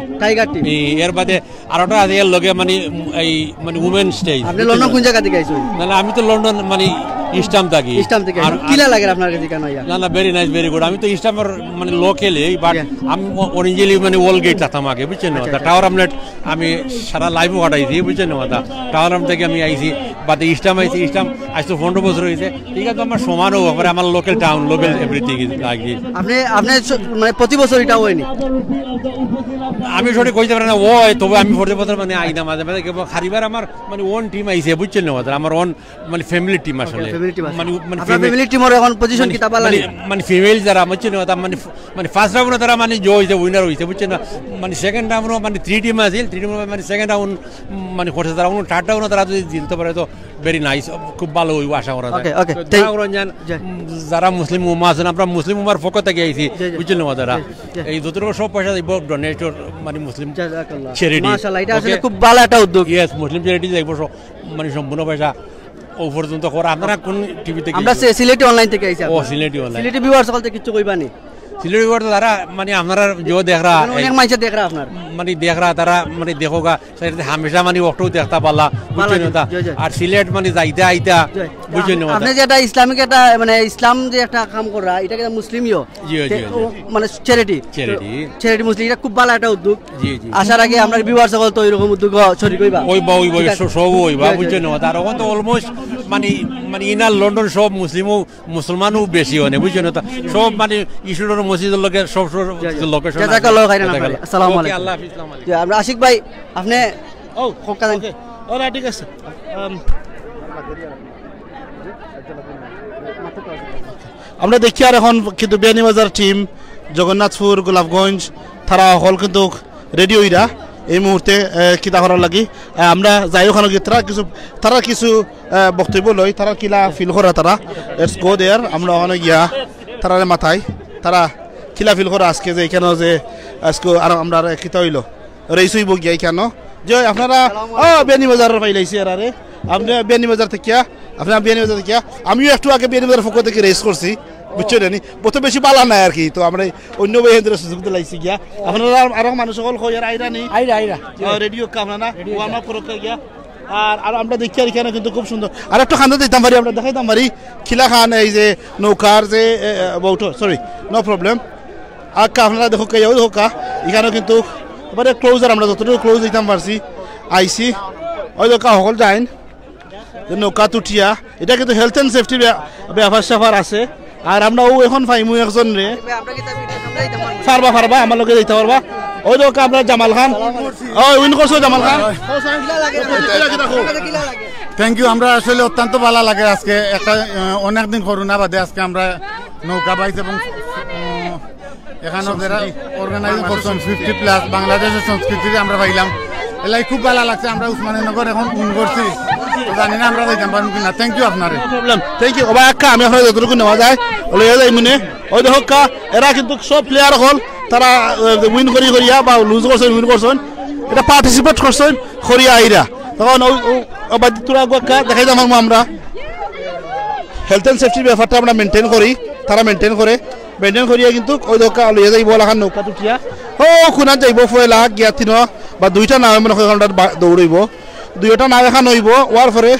এর বাদে আরোটা আছে এর লগে মানে এই মানে উমেন স্টেজ। আপনি লন্ডন কোন জায়গা থেকে আইছেন? না আমি তো লন্ডন মানে ইস্টাম থাকি। আর কিলা লাগে আপনার কাছে কেন? না ভেরি নাইস, ভেরি গুড। আমি তো ইস্টামের মানে লোকেলি, বাট আমি অরিজিনালি মানে ওয়াল গেট থাকতাম আগে, বুঝছেন না? টাওয়ার আমলেট আমি সারা লাইফও কাটাইছি, বুঝছেন না? টাওয়ার আম থেকে আমি আইছি, বাদে ইস্টাম আইছি। ইস্টাম আজ তো 15 বছর হয়েছে। ঠিক আছে, আমার সমানও ব্যাপারে আমার লোকাল টাউন, লোকাল এভরিথিং লাগে। আপনি মানে প্রতি বছর এটা হয়নি? আমি সঠিক কইতে পারি না, ওই তবে আমি প্রতি বছর মানে আইনা মাঝে মাঝে হারিবার আমার মানে ওন টিম আইছে, বুঝছেন না? আমার ওন মানে ফ্যামিলি টিম আসলে, ফ্যামিলি টিমের এখন পজিশন কি তাবালা মানে ফিমেল যারা, বুঝছেন না? মানে ফার্স্ট রাউন্ডে তারা মানে জয় হইছে, উইনার হইছে, বুঝছেন না? মানে সেকেন্ড রাউন্ডও মানে 3 টিম আছে, 3 টিম মানে সেকেন্ড রাউন্ড মানে করছে তারা, 3rd রাউন্ডে তারা যদি জিততে পারে তো ভেরি নাইস, খুব ভালো হইব আশা করা যায়। যারা মুসলিম উম্মা আছেন, আমরা মুসলিম উম্মার পক্ষ থেকে আইছি, বুঝছেন না? তারা এই যতটুকু সব পয়সা দিব ডোনেটর মানে মুসলিম চ্যারিটি। মাশাআল্লাহ, এটা আসলে খুব ভালো একটা উদ্যোগ। ইয়েস, মুসলিম চ্যারিটি যাইব মানে সম্পূর্ণ পয়সা ও পর্যন্ত করা। আপনারা কোন টিভি থেকে? আমরা সিলেটি অনলাইন থেকে আইছি। ও সিলেটি অনলাইন। সিলেটি ভিউয়ার্স সকল থেকে কিছু কইবানি? সিলেটি ভিউয়ার্স তারা মানে আপনারা जो देख रहा অনেক মানুষ দেখ रहा আপনার মানে দেখ रहा তারা মানে দেখোগা সেটা হামেশা মানে অটো দেখতা পালা, বুঝছেন না? আর সিলেট মানে যাইতে আইতা, বুঝছেন না? আপনি যেটা ইসলামিক একটা মানে ইসলাম যে একটা কাম করা, এটা কি মুসলিমইও? জি জি, মানে চ্যারিটি মুসলিম, এটা খুব ভালো একটা উদ্যোগ। জি জি, আসার আগে আমরা ভিউয়ার্স সকল তো এরকম উদ্যোগ ছড়ি কইবা ওই সব ওইবা, বুঝছেন না? তার ওখান তো অলমোস্ট মানে মানে ইনার লন্ডন সব মুসলমানও বেশি হয়, বুঝছেন না? সব মানে ইস্যুর মসজিদের লোকে সব লোকেশন। জাযাকাল্লাহু খাইরান। আসসালামু আলাইকুম। আল্লাহ হাফেজ। আসসালামু আলাইকুম। আমরা আশিক ভাই, আপনি কোকা দেন? ওরা ঠিক আছে। আমরা দেখি আর এখন কিন্তু বিয়ানীবাজার টিম, জগন্নাথপুর, গোলাপগঞ্জ তারা হল কিন্তু রেডি হইরা এই মুহূর্তে কিতা করার লাগি। আমরা যাই ওখানে গিয়ে তারা কিছু বক্তব্য লই, তারা কিলা ফিল করা, তারা লেটস গো দেয়ার। আমরা ওখানে গিয়া তারা মাথায় তারা কিলা ফিল করা আজকে যে এখানে যে আজকে আর আমরা কিতা হইল রেস হইব গিয়া কেন যে আপনারা বিয়ানীবাজার পাইলাইছি। আর আরে আপনি বিয়ানীবাজার থেকে, আপনার বিয়ানীবাজার থেকে, আমিও একটু আগে বিয়ানীবাজার পক্ষ থেকে রেস করছি, বুঝছো নি? প্রথম বেশি বালা নাই আর কি, তো আমরা অন্য বইহেন্দ্রের সুযোগ দিলাইছি গিয়া। আপনারা আরো মানুষ সকল কই আর আইরা নি আইরা রেডিও আপনারা ওয়ার্ম আপ করতে গিয়া। আর আমরা দেখি আর এখানে কিন্তু খুব সুন্দর আর একটু খান্দা দিতাম পারি, আমরা দেখাইতাম পারি খিলা খান এই যে নৌকার যে বউটো, সরি নো প্রবলেম। আর আপনারা দেখো কে দেখো এখানেও কিন্তু এবারে ক্লোজার, আমরা যতটুকু ক্লোজ দিতাম পারছি আইসি। ওই দোকা সকল যাইন নৌকা তুটিয়া, এটা কিন্তু হেলথ অ্যান্ড সেফটির ব্যাপার স্যাপার আছে। আর আমরা ও এখন পাইমু একজন রে পারবা আমার লগে যাইতে পারবা ওই দেখো আপনার জামাল খান ওই উইন করছো জামাল খান থ্যাংক ইউ আমরা আসলে অত্যন্ত ভালো লাগে আজকে একটা অনেকদিন করোনা বাদে আজকে আমরা নৌকা বাইচ এবং এখানে যারা অর্গানাইজ করছেন 50+ বাংলাদেশের সংস্কৃতি আমরা পাইলাম এলাই খুব ভালো লাগছে আমরা উসমানীনগর এখন উইন করছি জানি না আমরা যাইতাম পারবো কিনা থ্যাংক ইউ আপনারে প্রবলেম থ্যাংক ইউ ওবা একা আমি এখন যতটুকু নেওয়া যায় লইয়া যাই মনে ওই দেখো এরা কিন্তু সব প্লেয়ার হল তারা উইন করিয়া বা লুজ করছেন উইন করছেন এটা পার্টিসিপেট করছেন করিয়া আইরা তখন ওই তোরা দেখাই যাম আমরা হেলথ অ্যান্ড সেফটির ব্যাপারটা আমরা মেনটেন করি তারা মেনটেন করিয়া কিন্তু ওই দোকা লইয়া যাইব এখন নৌকা উঠিয়া ও খুনাত যাইব ফয়লা গিয়া তিন বা দুইটা নাও মানে দৌড়াইব দুইটা নাও এখন হইব ওয়ার পরে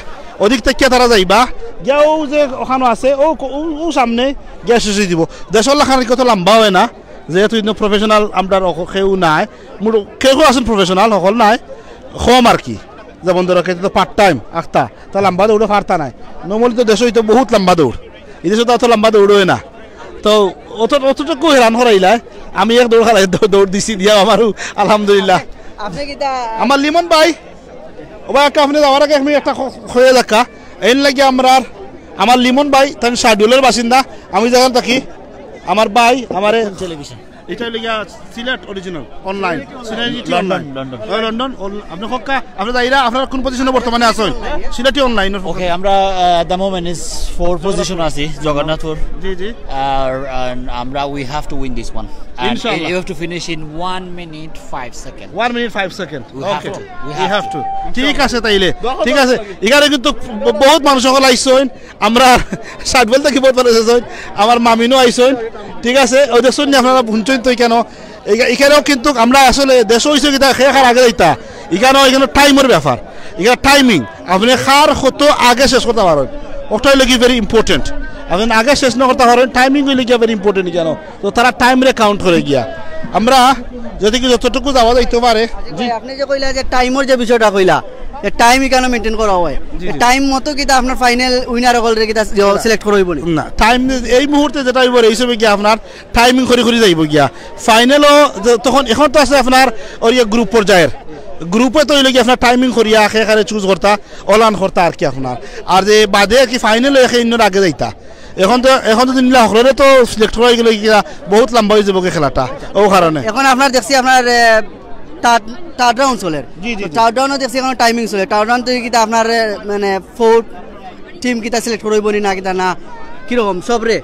অধিক তাকিয়া তারা যাইবা গিয়াও যে ওখানে আছে ও সামনে গিয়া শেষ দিব দেশের লাখান কত লম্বা হয় না যেহেতু প্রফেশনাল আমরা কেউ নাই মোর কেউ আছেন প্রফেশনাল সকল নাই কম আর কি যেমন ধরো তো পার্ট টাইম আখতা তা লম্বা দৌড়ে পারতা নাই নর্মালি তো দেশ হইতো বহুত লম্বা দৌড় এই দেশে তো অত লম্বা দৌড়োয় না তো অতটুকু হেরান করাইলাই আমি এক দৌড় খেলাই দৌড় দিছি দিয়া আমারও আলহামদুলিল্লাহ আমার লিমন ভাই ওবা একা আপনি যাওয়ার আগে আমি একটা হয়ে দেখা এই লাগে আমার লিমন ভাই তাই শাহডুলের বাসিন্দা আমি যখন থাকি আমার ভাই আমার টেলিভিশন এটা লিগা সিলেট অরিজিনাল অনলাইন লন্ডন আপনি কক্কা আপনি যাইরা আপনার কোন পজিশনে বর্তমানে আছেন সিলেটি অনলাইন ওকে আমরা at the moment is 4 position আছি জগন্নাথপুর জি আর আমরা we have to win this one and Inshallah. you have to finish in 1 minute 5 seconds 1 minute 5 seconds We we have to. to ঠিক আছে তাইলে ঠিক আছে এখানে কিন্তু বহুত মানুষ সকল আইছেন আমরা ষাট বলতে কি বহুত মানুষ আইছেন আমার মামিনও আইছেন ঠিক আছে ওই দেখুন আপনারা ভুনছেন তো কেন এখানেও কিন্তু আমরা আসলে দেশ হয়েছে কি খেয়ে খার আগে যাইতা এখানে টাইমের ব্যাপার এখানে টাইমিং আপনি খার কত আগে শেষ করতে পারেন ওটাই লাগি ভেরি ইম্পর্টেন্ট আপনি আগে শেষ না করতে পারেন টাইমিং হইলে গিয়া ভেরি ইম্পর্টেন্ট কেন তো তারা টাইমরে কাউন্ট করে গিয়া আমরা যদি কি যতটুকু যাওয়া যাইতে পারে আপনি যে কইলা যে টাইমের যে বিষয়টা কইলা টাইম এখানে মেইনটেইন করা হয় টাইম মতো কি আপনার ফাইনাল উইনার হল কি সিলেক্ট করা হইব না টাইম এই মুহূর্তে যেটা হইব এই হিসেবে গিয়া আপনার টাইমিং করে যাইব গিয়া ফাইনালও তখন এখন তো আছে আপনার ওর গ্রুপ পর্যায়ের গ্রুপে তো হইলে কি আপনার টাইমিং করিয়া এখানে চুজ করতা অলান করতা আর কি আপনার আর যে বাদে কি ফাইনাল এখানে আগে যাইতা এখন তো নীলা হকরে তো সিলেক্ট করা গেলে গিয়া বহুত লম্বা হয়ে যাবো খেলাটা ও কারণে এখন আপনার দেখছি আপনার থার্ড রাউন্ড চলে থার্ড রাউন্ডও দেখছি এখন টাইমিং চলে থার্ড রাউন্ড থেকে কিতা আপনার মানে ফোর্থ টিম কিতা সিলেক্ট করব না কিতা না কিরকম সবরে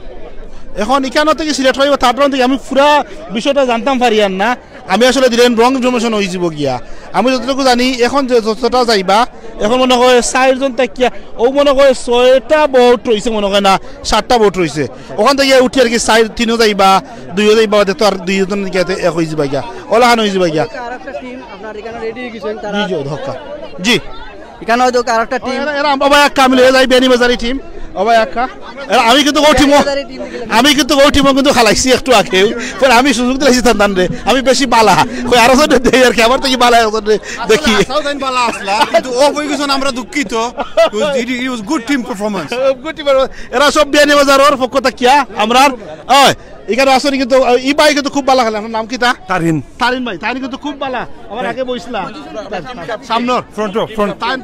এখন এখানে থেকে সিলেক্ট হইব থার্ড রাউন্ড থেকে আমি পুরা বিষয়টা জানতাম পারি আর না আমি আসলে দিলেন রং ইনফরমেশন হয়ে যাব গিয়া আমি যতটুকু জানি এখন যতটা যাইবা এখন মনে হয় 4 জন তাকিয়া ও মনে হয় 6টা বোট রয়েছে মনে হয় না 7টা বোট রয়েছে ওখান থেকে উঠি আর কি 3ও যাইবা 2ও যাইবা তো আর 2 জন গিয়াতে এক হয়ে যাবা গিয়া ওলাহান হয়ে যাবা গিয়া আরেকটা টিম আপনার এখানে রেডি হয়ে গেছেন তারা জি ধক্কা জি এখানে হয়তো আরেকটা টিম এরা বাবা এক কামিল হয়ে যাই বেনি বাজারি টিম বাবা একা আমি কিন্তু ও টিম কিন্তু খালাইছি একটু আগে পরে আমি সুযোগ দিয়েছি তান রে আমি বেশি বালা কই আরো জন দেই আর কি আমার থেকে বালা দেখি বালা আসলা কিন্তু ও হই গেছেন আমরা দুঃখিত ইট ওয়াজ গুড টিম পারফরম্যান্স এরা সব বেনি বাজারের পক্ষ থেকে আমরা ওই এখানে আসলে কিন্তু ই ভাই কিন্তু খুব ভালো খেলে আপনার নাম কি তা তারিন ভাই তারিন কিন্তু খুব ভালো আমার আগে বইছিলা সামনের ফ্রন্ট তাইন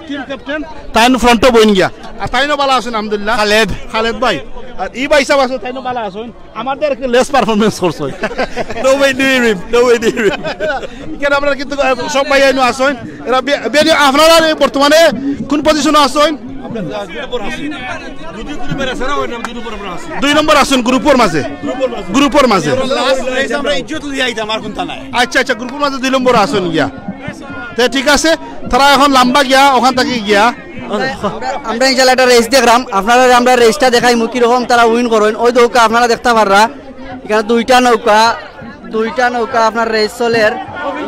টিম ক্যাপ্টেন তাইন ফ্রন্ট বইন গিয়া আর তাইনও ভালো আছেন আলহামদুলিল্লাহ খালেদ ভাই আর ই ভাই সাহেব আছে তাইনও ভালো আছেন আমাদের লেস পারফরম্যান্স করছে নো ওয়ে নিয়ার হিম এখানে আমরা কিন্তু সব ভাই আইনো আছেন এরা আপনারা বর্তমানে কোন পজিশনে আছেন 2 নম্বর আসুন গ্রুপের মাঝে আচ্ছা গ্রুপের মাঝে 2 নম্বর আসুন গিয়া তো ঠিক আছে তারা এখন লম্বা গিয়া ওখান থেকে গিয়া আমরা ইনশাআল্লাহ একটা রেস দেখলাম আপনারা আমরা রেসটা দেখাই মুখি রকম তারা উইন করেন ওই নৌকা আপনারা দেখতে পাররা এখানে দুইটা নৌকা আপনার রেস চলের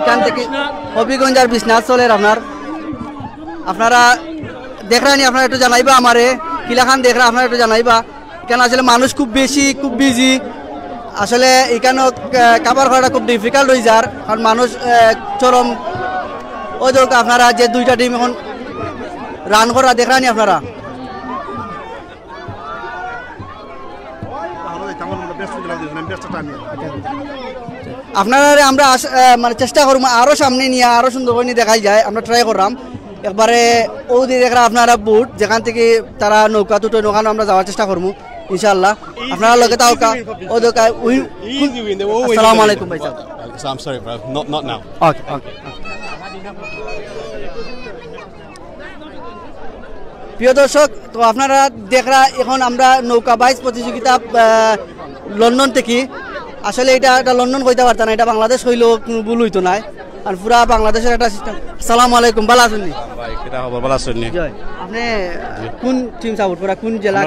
এখান থেকে হবিগঞ্জ আর বিশ্বনাথ চলের আপনারা দেখরানি আপনারা একটু জানাইবা আমারে কিলাখান দেখরা আপনারা একটু জানাইবা এখানে আসলে মানুষ খুব বেশি খুব বিজি আসলে এখানে কাভার করাটা খুব ডিফিকাল্ট হয়ে যার কারণ মানুষ চরম ওই দরকার আপনারা যে দুইটা টিম এখন রান করা দেখরানি আপনারা বেস্টটা টানি আপনারা আমরা মানে চেষ্টা করবো আরো সামনে নিয়ে আরো সুন্দর করে নিয়ে দেখাই যায় আমরা ট্রাই করলাম একবারে ও দিয়ে দেখরা আপনারা বুট যেখান থেকে তারা নৌকা দুটো নৌকা আমরা যাওয়ার চেষ্টা করবো ইনশাআল্লাহ আপনারা লগে তাও ও দোকা আসসালামু আলাইকুম ভাই সাহেব So I'm sorry, bro. Not now. ওকে ওকে প্রিয় দর্শক তো আপনারা দেখরা এখন আমরা নৌকা বাইচ প্রতিযোগিতা লন্ডন থেকে আসলে এটা লন্ডন কইতে পারতাম না এটা বাংলাদেশ হইলেও কোনো ভুল হইতো না আর পুরা বাংলাদেশের একটা সিস্টেম আসসালামু আলাইকুম ভালো আছেন ভাই কিটা খবর ভালো আছেন নি আপনি কোন টিম সাপোর্ট করা কোন জেলা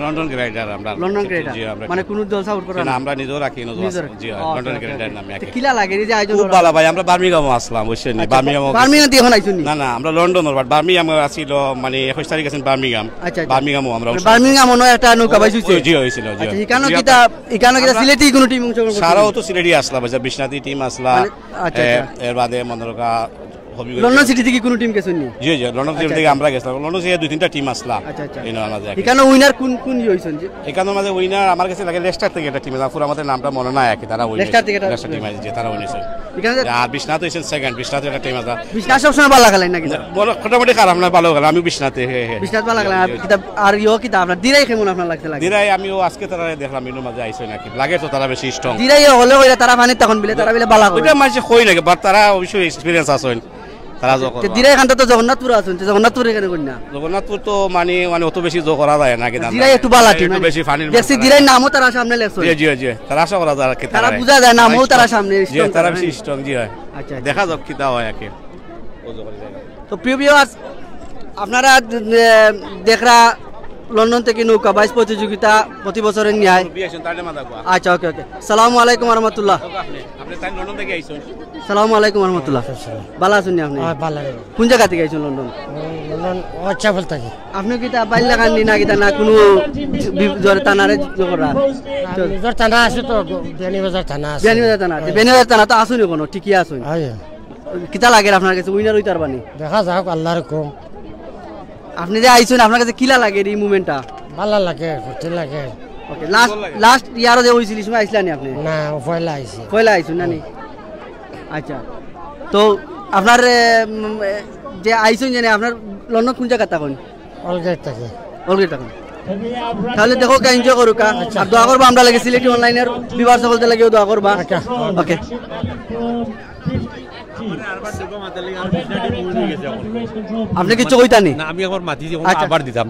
লন্ডন গ্রেডার আমরা লন্ডন গ্রেডার মানে কোন দল সাপোর্ট করা না আমরা নিজেও রাখি জি লন্ডন গ্রেডার নামে আছে কিলা লাগে যে আয়োজন খুব ভালো ভাই আমরা বার্মিংহাম আসলাম বুঝছেন নি বার্মিংহাম দিয়ে এখন আইছুন না না আমরা লন্ডন বাট বার্মিংহাম আসিল মানে 21 তারিখ আছেন বার্মিংহাম বার্মিংহামও আমরা বার্মিংহাম মনে একটা নৌকা বাইছ হইছে জি হইছিল জি আচ্ছা এখানে কিটা সিলেটি কোন টিম অংশগ্রহণ করছে সারাও তো সিলেটি আসলা বাজার বিশনাথী টিম আসলা আচ্ছা এর বাদে মনরকা লন্ডন সিটি থেকে কোন টিম গেছেন নি জি জি লন্ডন সিটি থেকে আমরা গেছিলাম লন্ডন সিটি দুই তিনটা টিম আসলা আচ্ছা আচ্ছা এই নাম আছে এখানে উইনার কোন কোন হইছেন জি এখানে মাঝে উইনার আমার কাছে লাগে লেস্টার থেকে একটা টিম আছে পুরো আমাদের নামটা মনে নাই কি তারা উইনার লেস্টার টিম আছে যে তারা উইনার এখানে আর বিশনাথ হইছেন সেকেন্ড বিশনাথ একটা টিম আছে বিশনাথ সবসময় ভালো লাগলেন নাকি বড় মোটামুটি খারাপ না ভালো গেল আমি বিশনাথে বিশনাথ ভালো লাগলেন আর কিতাব আপনার দিরাই কেমন আপনার লাগছে দিরাই আমিও আজকে তারা দেখলাম ইনো মাঝে আইছে নাকি লাগে তো তারা বেশি স্ট্রং দিরাই হলে ওইটা তারা মানে তখন বিলে তারা বিলে ভালো ওইটা মাঝে কই নাকি বাট তারা অবশ্যই এক্সপেরিয়েন্স আছে তারা যখন দিরাই এখানটা তো জগন্নাথপুর আছেন জগন্নাথপুর এখানে কই না জগন্নাথপুর তো মানে অত বেশি জো করা যায় না কি দিরাই একটু ভালো টিম একটু বেশি ফানি দেখছি দিরাই নামও তারা সামনে লেখছে জি জি জি তারা আশা করা যায় কি তারা বুঝা যায় নামও তারা সামনে জি তারা বেশি স্ট্রং জি হয় আচ্ছা দেখা যাক কি দাও হয় কি তো প্রিয় ভিউয়ার্স আপনারা দেখরা লন্ডন থেকে নৌকা বাইচ প্রতিযোগিতা প্রতি বছরের ন্যায় আচ্ছা ওকে ওকে সালামু আলাইকুম রহমতুল্লাহ সালামু আলাইকুম রহমতুল্লাহ ভালো আছেন আপনি কোন জায়গা থেকে আইছেন লন্ডন আচ্ছা বলতে আপনি কি তা বাইল লাগাননি না কিতা না কোনো জ্বর টানারে জোকরা জ্বর টানা আছে তো বেনিবাজার থানা আছে বেনিবাজার থানা তো আসুনি কোনো ঠিকই আসুন কিতা লাগে আপনার কাছে উইনার হইতার বানি দেখা যাক আল্লাহর হুকুম আপনি যে আইছেন আপনার কাছে কিলা লাগে এই মোমেন্টটা ভালো লাগে ফুর্তি লাগে ওকে লাস্ট ইয়ারও যে হইছিল সময় আইছলানি আপনি না পয়লা আইছেন না নি আচ্ছা তো আপনার যে আইছেন জানেন আপনার লন্ডন কোন জায়গা তখন অলগেট থেকে তাহলে দেখো এনজয় করুকা আর দোয়া করবা আমরা লাগে সিলেটি অনলাইনের বিভাগ সকলতে লাগেও দোয়া করবা ওকে আপনি কিছু কইতানি না আমি আমার মাটি আবার দিতাম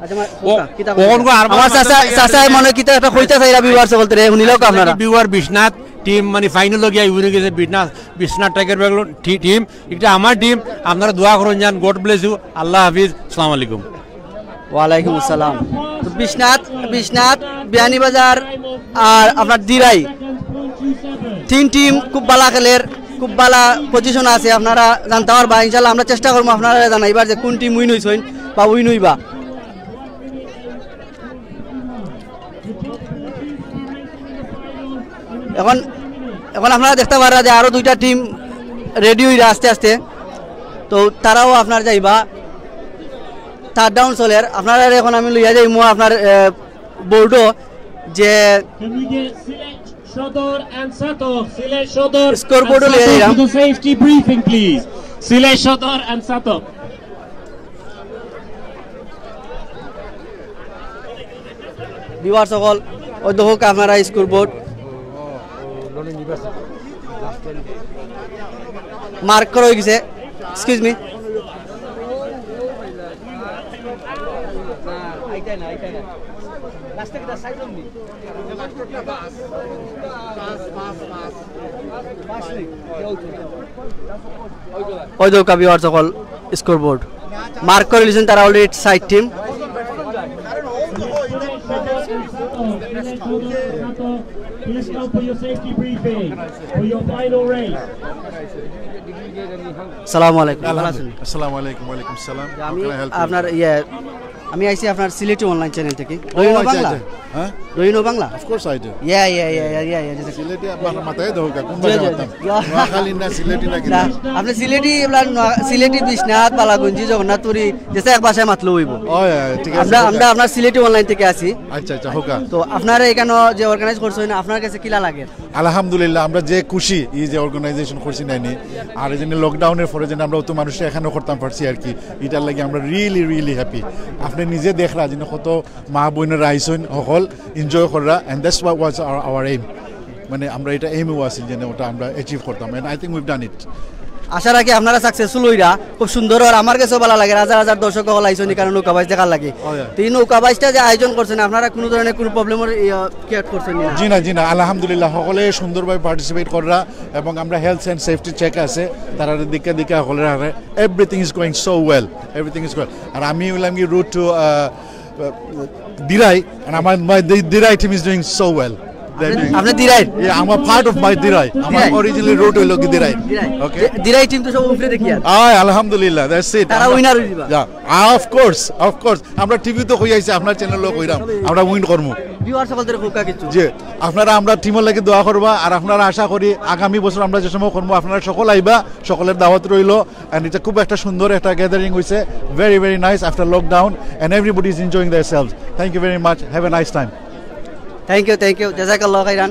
আমার চাচা মনে কিতা একটা কইতা চাইরা বিভাগ সকলতে শুনিলেও আপনারা বিভাগ বিশ্বনাথ টিম মানে ফাইনাল গিয়া উইনে গেছে বিশ্বনাথ টাইগার ব্যাগ টিম এটা আমার টিম আপনারা দোয়া করুন জান গড ব্লেস ইউ আল্লাহ হাফিজ আসসালামু আলাইকুম ওয়ালাইকুম আসসালাম বিশ্বনাথ বিয়ানীবাজার আর আপনার দিরাই তিন টিম খুব ভালো খেলের খুব ভালো পজিশন আছে আপনারা জানতে পারবা ইনশাআল্লাহ আমরা চেষ্টা করবো আপনারা জানাইবার যে কোন টিম উইন হইছেন বা উইন হইবা এখন আপনারা দেখতে পারা যে আরো দুইটা টিম রেডি হইরা আস্তে আস্তে তো তারাও আপনার যাইবা থার্ড ডাউন চলের আপনারা এখন আমি লইয়া যাইমু আপনার বোর্ডও যে Shodor and Sator, Silesh Shodor. Scoreboard liye jairam. The safety briefing, please. Silesh Shodor and Sator. বিভার সকল ওই দেখো আপনারা স্কোরবোর্ড মার্ক করা হয়ে গেছে এক্সকিউজ মি ওই দেখো বিভার সকল স্কোরবোর্ড মার্ক করে লিছেন তারা already side team Please come for your safety briefing for your final race. আসসালামু আলাইকুম আসসালামু আলাইকুম ওয়া আলাইকুম সালাম আমি আপনার আমি আইছি আপনার সিলেটি অনলাইন চ্যানেল থেকে রইনো বাংলা হ্যাঁ রইনো Bangla of course I do yeah Sylheti আপনার মাথায় দাও কোন ভাষা বলতাম নোয়াখালী না সিলেটি না কিনা আপনি সিলেটি সিলেটি বিশ্বনাথ বালাগঞ্জি জগন্নাথপুরি যেসে এক ভাষায় মাতলো হইব ঠিক আছে আমরা আপনার সিলেটি অনলাইন থেকে আছি আচ্ছা হোকা তো আপনারা এখানে যে অর্গানাইজ করছেন আপনার কাছে কিলা লাগে আলহামদুলিল্লাহ আমরা যে খুশি এই যে অর্গানাইজেশন করছি নাইনি আর এই যে লকডাউনের পরে যে আমরা অত মানুষ এখানেও করতাম পারছি আর কি এটার লাগে আমরা রিয়েলি হ্যাপি আপনি নিজে দেখরা যে কত মা বোনেরা আইসন সকল এনজয় করা and that's what was our aim মানে আমরা এটা এইমও আছিল যে ওটা আমরা অ্যাচিভ করতাম এন্ড আই থিংক উইভ ডান ইট আশা রাখি আপনারা সাকসেসফুল হইরা খুব সুন্দর আর আমার কাছেও ভালো লাগে হাজার দর্শক হল আইসনি কারণ নৌকা বাইচ দেখার লাগে এই নৌকা বাইচটা যে আয়োজন করছেন আপনারা কোনো ধরনের কোনো প্রবলেমের ক্রিয়েট করছেন না জি না আলহামদুলিল্লাহ সকলে সুন্দরভাবে পার্টিসিপেট করা এবং আমরা হেলথ এন্ড সেফটি চেক আছে তারা দিকে সকলের everything is going so well everything is well আর আমি উইল গি route to Dirai and my Dirai team is doing so well. আপনি Derai I'm a part of my Dirai. I'm originally wrote to look Dirai. Okay. Dirai team তো সব উপরে দেখি আর alhamdulillah that's it. তারা উইনার হই দিবা of course আমরা টিভি তো কই আইছে আপনার চ্যানেলও কইরাম আমরা উইন করমু ভিউয়ার সকলদের হোকা কিছু জি আপনারা আমরা টিমের লাগি দোয়া করবা আর আপনারা আশা করি আগামী বছর আমরা যে সময় করব আপনারা সকল আইবা সকলের দাওয়াত রইলো এন্ড এটা খুব একটা সুন্দর একটা গ্যাদারিং হইছে very nice after lockdown and everybody is enjoying themselves. Thank you very much. Have a nice time. Thank you জাযাকাল্লাহু খাইরান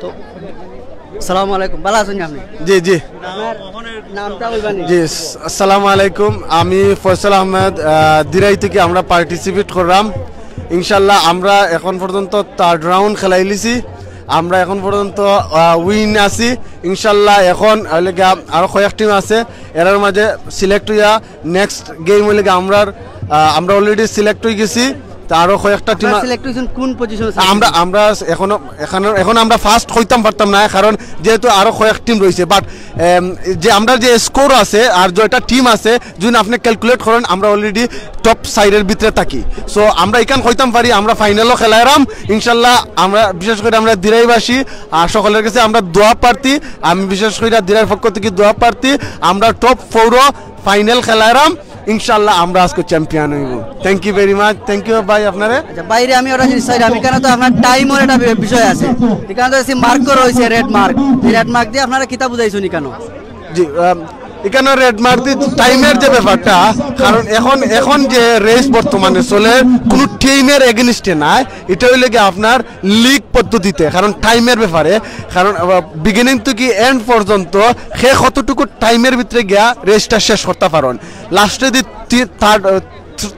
তো আসসালামু আলাইকুম ভালো আছেন আপনি জি নামটা কইবানি জি আসসালামু আলাইকুম আমি ফয়সাল আহমেদ দিরাই থেকে আমরা পার্টিসিপেট করলাম ইনশাআল্লাহ আমরা এখন পর্যন্ত থার্ড রাউন্ড খেলাইলিছি আমরা এখন পর্যন্ত উইন আছি ইনশাআল্লাহ এখন আরো কয়েক টিম আছে এর মাঝে সিলেক্ট হইয়া নেক্সট গেম হইলে আমরা অলরেডি সিলেক্ট হয়ে গেছি আরো কয়েকটা টিম সিলেক্ট হইছেন কোন পজিশনে আমরা এখন আমরা ফার্স্ট হইতাম পারতাম না কারণ যেহেতু আরো কয়েক টিম রয়েছে বাট যে আমরা যে স্কোর আছে আর যেটা টিম আছে যদি আপনি ক্যালকুলেট করেন আমরা অলরেডি টপ সাইডের ভিতরে থাকি সো আমরা এখান হইতাম পারি আমরা ফাইনালও খেলাইরাম ইনশাল্লাহ আমরা বিশেষ করে আমরা দিরাইবাসী আর সকলের কাছে আমরা দোয়া প্রার্থী আমি বিশেষ করে দিরাইয়ের পক্ষ থেকে দোয়া প্রার্থী আমরা টপ 4 ফাইনাল খেলাইরাম ইনশাআল্লাহ আমরা আজকে চ্যাম্পিয়ন হইব thank you very much thank you ভাই আপনারে আচ্ছা বাইরে আমি ওরা জিনিস আমি কেন তো আপনার টাইমের একটা বিষয় আছে এখানে তো এসে মার্ক রয়েছে রেড মার্ক দিয়ে আপনারা কিতা বুঝাইছনি কেন জি এখানে রেড মার্ক দিয়ে টাইমের যে ব্যাপারটা কারণ এখন যে রেস বর্তমানে চলে কোনো টিমের এগেইনস্টে নাই এটা হইলে কি আপনার লিগ পদ্ধতিতে কারণ টাইমের ব্যাপারে কারণ বিগিনিং থেকে এন্ড পর্যন্ত সে কতটুকু টাইমের ভিতরে গিয়া রেসটা শেষ করতে পারেন লাস্টে দি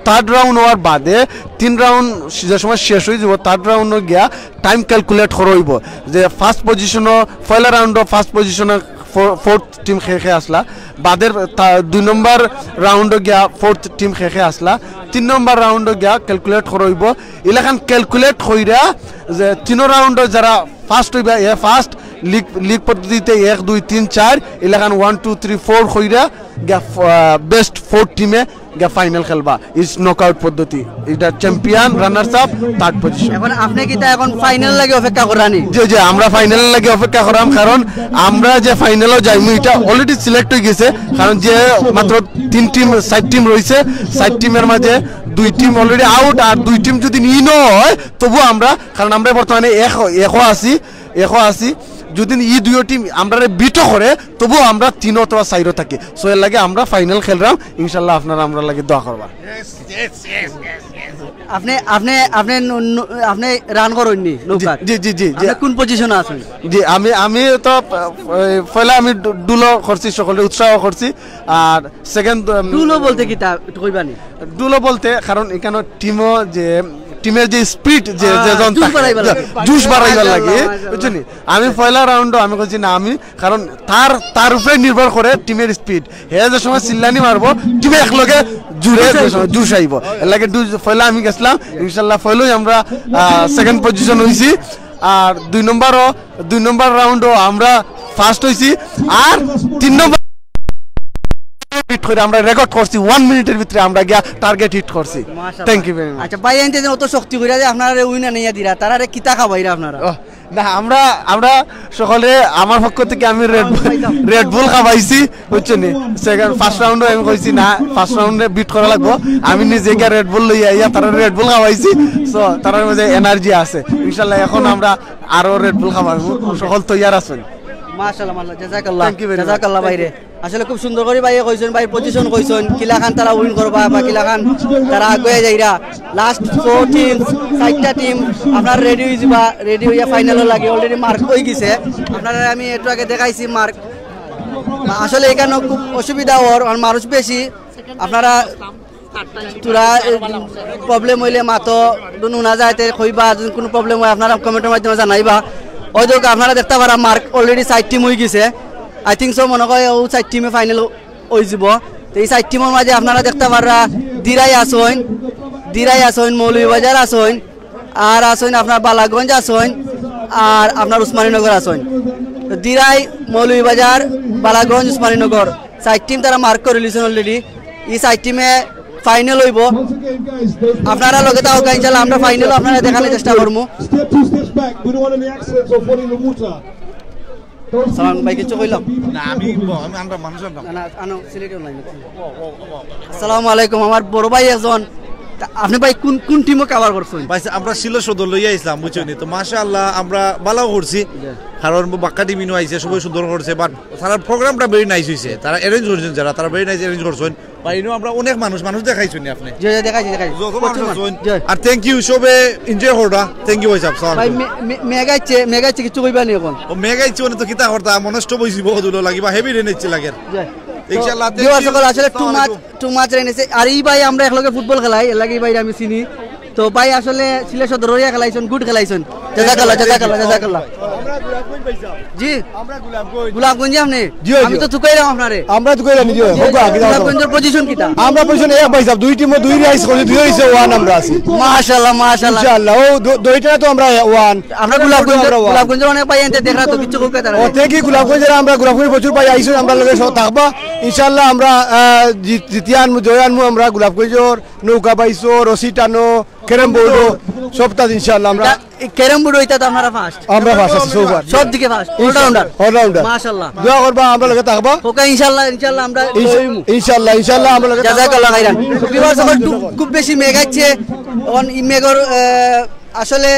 থার্ড রাউন্ড হওয়ার বাদে 3 রাউন্ড যে সময় শেষ হয়ে যাব থার্ড রাউন্ডে গিয়া টাইম ক্যালকুলেট করইব যে ফার্স্ট পজিশনও পয়লা রাউন্ড ফার্স্ট পজিশনে ফোর্থ টিম খেয়ে আসলা বাদের 2 নম্বর রাউন্ডে গিয়া ফোর্থ টিম খেয়ে আসলা 3 নম্বর রাউন্ডে গিয়া ক্যালকুলেট করইব এলাকান ক্যালকুলেট কইরা যে 3 রাউন্ডে যারা ফার্স্ট হইবা ফার্স্ট লিগ পদ্ধতিতে 1 2 3 4 এলাকান 1 2 3 4 কইরা গিয়া বেস্ট 4 টিমে গিয়া ফাইনাল খেলবা ইজ নকআউট পদ্ধতি এটা champion runners up third position এখন আপনি কি তা এখন ফাইনাল লাগে অপেক্ষা করানি জি আমরা ফাইনাল লাগে অপেক্ষা করাম কারণ আমরা যে ফাইনালও যাইমু এটা অলরেডি সিলেক্ট হয়ে গেছে কারণ যে মাত্র 3 টিম 7 টিম রয়েছে 7 টিমের মাঝে 2 টিম অলরেডি আউট আর 2 টিম যদি ইন হয় তবু আমরা কারণ আমরা বর্তমানে একো আছি যদি এই 2 টিম আমরা বিট করে তবু আমরা 3 অথবা 4 থাকি সো এর লাগে আমরা ফাইনাল খেলরাম ইনশাআল্লাহ আপনারা আমরা লাগে দোয়া করবা আপনি রান করেননি নৌকা জি আপনি কোন পজিশনে আছেন জি আমি তো পয়লা আমি ডুলো করছি সকলে উৎসাহ করছি আর সেকেন্ড ডুলো বলতে কি তা কইবানি ডুলো বলতে কারণ এখানে টিমের যে স্পিড যে জুস বাড়াইবার লাগে বুঝছেন আমি পয়লা রাউন্ড আমি বলছি না আমি কারণ তার উপরে নির্ভর করে টিমের স্পিড হে যে সময় চিল্লানি মারবো টিমে একলগে জুস আইব এর লাগে পয়লা আমি গেছিলাম ইনশাল্লাহ পয়লাই আমরা সেকেন্ড পজিশন হইছি আর 2 নম্বর রাউন্ডও আমরা ফার্স্ট হইছি আর 3 নম্বর আমরা রেকর্ড করছি 1 মিনিটের ভিতরে আমরা গিয়া টার্গেট হিট করছি থ্যাংক ইউ ভেরি মাচ আচ্ছা ভাই এনতে অত শক্তি কইরা যে আপনারা উইনা নিয়া দিরা তারারে কিতা খাবাইরা আপনারা না আমরা আমরা সকলে আমার পক্ষ থেকে আমি রেড বুল খাওয়াইছি বুঝছো নি সেকেন্ড ফার্স্ট রাউন্ডে আমি কইছি না ফার্স্ট রাউন্ডে বিট করা লাগবো আমি নিজে গিয়ে রেড বুল লইয়া আইয়া তারা রেড বুল খাওয়াইছি সো তার মধ্যে এনার্জি আছে ইনশাআল্লাহ এখন আমরা আরো রেড বুল খাওয়াবো সকল তৈয়ার আছেন মাশাআল্লাহ মাশাআল্লাহ জাযাকাল্লাহ জাযাকাল্লাহ ভাইরে আসলে খুব সুন্দর করে ভাই কইছেন ভাই পজিশন কইছেন কিলা খান তারা উইন করবা বা কিলা খান তারা আগে যাইরা লাস্ট 4 টিম 4টা টিম আপনার রেডি হইবা রেডি হইয়া ফাইনালে লাগে অলরেডি মার্ক হই গেছে আপনারা আমি একটু আগে দেখাইছি মার্ক আসলে এখানে খুব অসুবিধা ওর আর মানুষ বেশি আপনারা তোরা প্রবলেম হইলে মাতো নুনা যাইতে কইবা যদি কোনো প্রবলেম হয় আপনারা কমেন্টের মাধ্যমে জানাইবা ওই তো আপনারা দেখতে পারা মার্ক অলরেডি 4 টিম হয়ে গেছে আই থিঙ্ক সো মনে হয় ও 4 টিমে ফাইনাল হয়ে যাব তো এই 4 টিমের মাঝে আপনারা দেখতে পারা দিরাই আসেন মৌলভীবাজার আসেন আর আসেন আপনার বালাগঞ্জ আসেন আর আপনার উসমানীনগর আসেন তো দিরাই মৌলভীবাজার বালাগঞ্জ উসমানীনগর 4 টিম তারা মার্ক করে লিছেন অলরেডি এই 4 টিমে ফাইনাল হইব আপনারা লগে তাও ইনশাআল্লাহ আমরা ফাইনাল আপনারা দেখানোর চেষ্টা করব সালাম ভাই কিছু কইলাম না আমি আমরা মানুষ না আনো সিলেক্ট অনলাইন আসসালামু আলাইকুম আমার বড় ভাই একজন আপনি ভাই কোন কোন টিমও কভার করছেন ভাই আমরা সিলো সদর লইয়া আইছিলাম বুঝছেন তো মাশাআল্লাহ আমরা ভালো করছি কারণ বাক্কা টিম নিয়ে আইছে সবাই সুন্দর করছে বাট তারা প্রোগ্রামটা ভেরি নাইস হইছে তারা অ্যারেঞ্জ করছেন যারা তারা ভেরি নাইস অ্যারেঞ্জ করছেন ভাই ইনো আমরা অনেক মানুষ দেখাইছেন আপনি জি দেখাইছি আর থ্যাংক ইউ সবে এনজয় করডা থ্যাংক ইউ ভাই সাহেব ভাই মেগাইছে কিছু কইবা নি এখন ও মেগাইছে মানে তো কিতা করতা মনষ্ট বইছি বহুত লাগিবা হেভি রেনেছে লাগে ইনশাআল্লাহ আসলে টু মাচ রেনেছে আর এই ভাই আমরা একলগে ফুটবল খেলাই এর লাগি ভাই আমি চিনি তো ভাই আসলে সিলে সদরিয়া খেলাইছেন গুড খেলাইছেন জাযাকাল্লাহ জি আমরা গোলাপগঞ্জ আপনি আমি তো চুকাইলাম আপনারে আমরা চুকাইলাম জি গোলাপগঞ্জের পজিশন কিটা আমরা পজিশন এক ভাই সাহেব দুই টিমও দুই রাইস করে দুই হইছে ওয়ান আমরা আছি মাশাআল্লাহ ইনশাআল্লাহ ও দুইটা তো আমরা ওয়ান আমরা গোলাপগঞ্জের অনেক ভাই এনতে দেখরা তো কিছু কইতে তারা ও থেকে গোলাপগঞ্জের আমরা গোলাপগঞ্জ প্রচুর ভাই আইছো আমরা লগে সব থাকবা ইনশাআল্লাহ আমরা জিতিয়ান জয়ানমু আমরা গোলাপগঞ্জের নৌকা পাইছো রশি টানো ক্যারাম বোর্ড সবটা ইনশাআল্লাহ আমরা ক্যারাম বোর্ড হইতা তো আমরা ফার্স্ট আছি সব দিকে ফার্স্ট অলরাউন্ডার মাশাআল্লাহ দোয়া করবা আমরা লগে থাকবা ওকে ইনশাআল্লাহ আমরা ইনশাআল্লাহ আমরা লগে জাযাকাল্লাহ খাইরান বিবার সকল খুব বেশি মেগাচ্ছে অন মেগর আসলে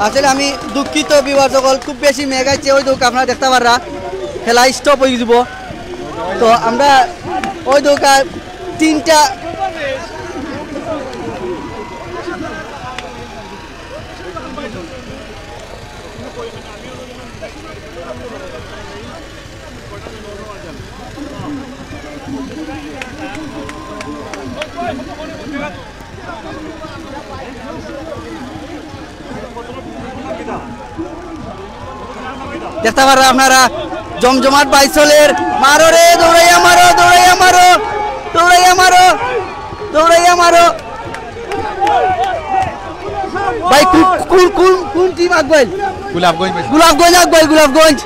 আসলে আমি দুঃখিত বিবার সকল খুব বেশি মেগাচ্ছে ওই দুঃখ আপনারা দেখতে পাররা খেলা স্টপ হয়ে যাব তো আমরা ওই দোকা 3টা দেখতে পাররা আপনারা জমজমাট বাইসলের মারো রে দৌড়াইয়া মারো ভাই কোন টিম আগবাইল গোলাপগঞ্জ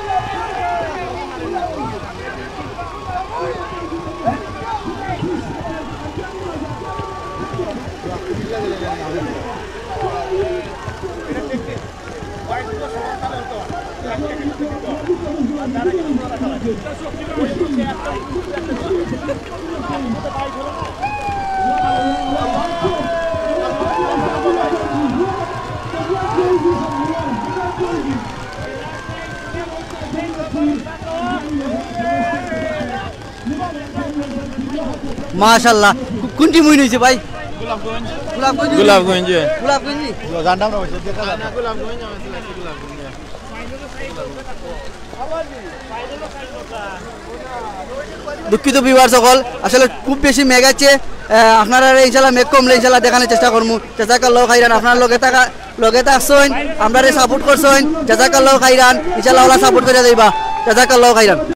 মাশাআল্লাহ কোন টিম উইন হইছে ভাই গোলাপগঞ্জ জানতাম না গোলাপগঞ্জ দুঃখিত বিবার সকল আসলে খুব বেশি মেগাচ্ছে আপনারা ইনশাআল্লাহ মেঘ কমলে ইনশাআল্লাহ দেখানোর চেষ্টা করবো জাযাকাল্লাহ খাইরান আপনার লগে থাকছেন আমরা সাপোর্ট করছেন জাযাকাল্লাহ খাইরান ইনশাআল্লাহ ওরা সাপোর্ট করে যাইবা জাযাকাল্লাহ খাইরান